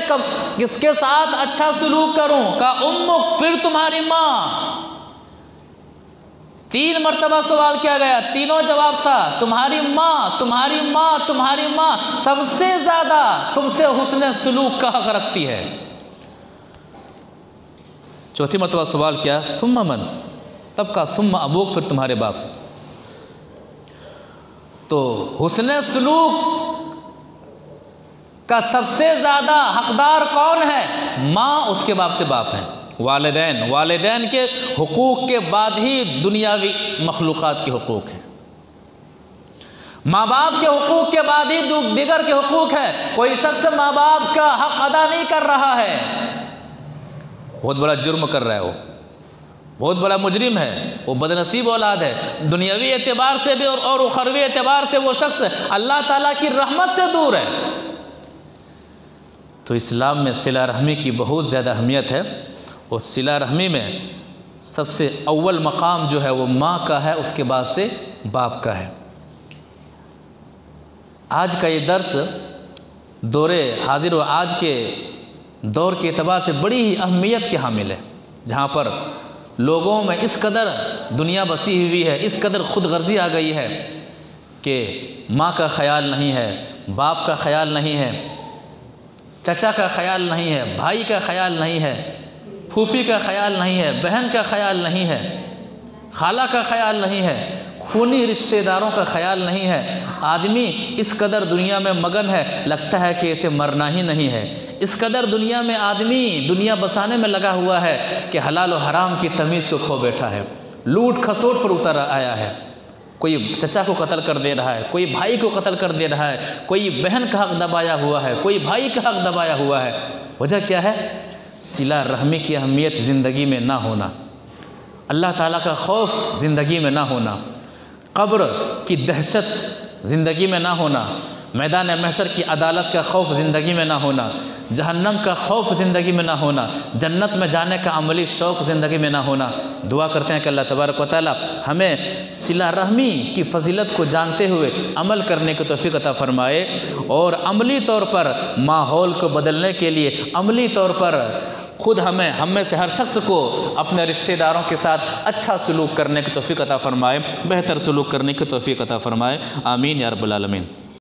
کس کے ساتھ اچھا سلوک کروں؟ کہا امک، پھر تمہاری ماں. 3 مرتبہ سوال کیا گیا، تینوں جواب تھا تمہاری ماں، تمہاری ماں، تمہاری ماں سب سے زیادہ تم سے حسن سلوک کا حق رکھتی ہے. چوتھی مرتبہ سوال کیا ثم من، تب کہا ثم ابوک، پھر تمہارے باپ. تو حسن سلوک کا سب سے زیادہ حقدار کون ہے؟ ماں، اس کے بعد سے باپ ہیں. والدین کے حقوق کے بعد ہی دنیاوی مخلوقات کے حقوق ہیں. ماں باپ کے حقوق کے بعد ہی دیگر کے حقوق ہیں. کوئی شخص ماں باپ کا حق ادا نہیں کر رہا ہے، بہت بڑا جرم کر رہا ہے، وہ بہت بڑا مجرم ہے، وہ بدنصیب اولاد ہے. دنیاوی اعتبار سے بھی اور اخروی اعتبار سے وہ شخص اللہ تعالیٰ کی رحمت سے دور ہے. تو اسلام میں صلہ رحمی کی بہت زیادہ اہمیت ہے، اور صلہ رحمی میں سب سے اول مقام جو ہے وہ ماں کا ہے، اس کے بعد سے باپ کا ہے. آج کا یہ درس دور حاضر و آج کے دور کے اعتبار سے بڑی ہی اہمیت کے حامل ہے، جہاں پر لوگوں میں اس قدر دنیا بسی ہوئی ہے، اس قدر خود غرضی آ گئی ہے کہ ماں کا خیال نہیں ہے، باپ کا خیال نہیں ہے، چچا کا خیال نہیں ہے، بھائی کا خیال نہیں ہے، پھوپھی کا خیال نہیں ہے، بہن کا خیال نہیں ہے، خالہ کا خیال نہیں ہے، خونی رشتہ داروں کا خیال نہیں ہے. آدمی اس قدر دنیا میں مگن ہے، لگتا ہے کہ اسے مرنا ہی نہیں ہے. اس قدر دنیا میں آدمی دنیا بسانے میں لگا ہوا ہے کہ حلال و حرام کی تمیز کو کھو بیٹھا ہے، لوٹ کھسوٹ پر اتر آیا ہے. کوئی چچا کو قتل کر دے رہا ہے، کوئی بھائی کو قتل کر دے رہا ہے، کوئی بہن کا حق دبایا ہوا ہے، کوئی بھائی کا حق دبایا ہوا ہے. وجہ کیا ہے؟ صلہ رحمی کی اہمیت زندگی میں نہ ہونا، اللہ تعالیٰ کا خوف زندگی میں نہ ہونا، قبر کی دہشت زندگی میں نہ ہونا، میدان محشر کی عدالت کا خوف زندگی میں نہ ہونا، جہنم کا خوف زندگی میں نہ ہونا، جنت میں جانے کا عملی شوق زندگی میں نہ ہونا. دعا کرتے ہیں کہ اللہ تبارک و تعالیٰ ہمیں صلہ رحمی کی فضیلت کو جانتے ہوئے عمل کرنے کی توفیق عطا فرمائے، اور عملی طور پر ماحول کو بدلنے کے لیے عملی طور پر خود ہم میں سے ہر شخص کو اپنے رشتہ داروں کے ساتھ اچھا سلوک کرنے کی توفیق عطا فرمائے، بہتر سلوک کرنے کی توفیق عطا فرمائے. آمین یا رب العالمین.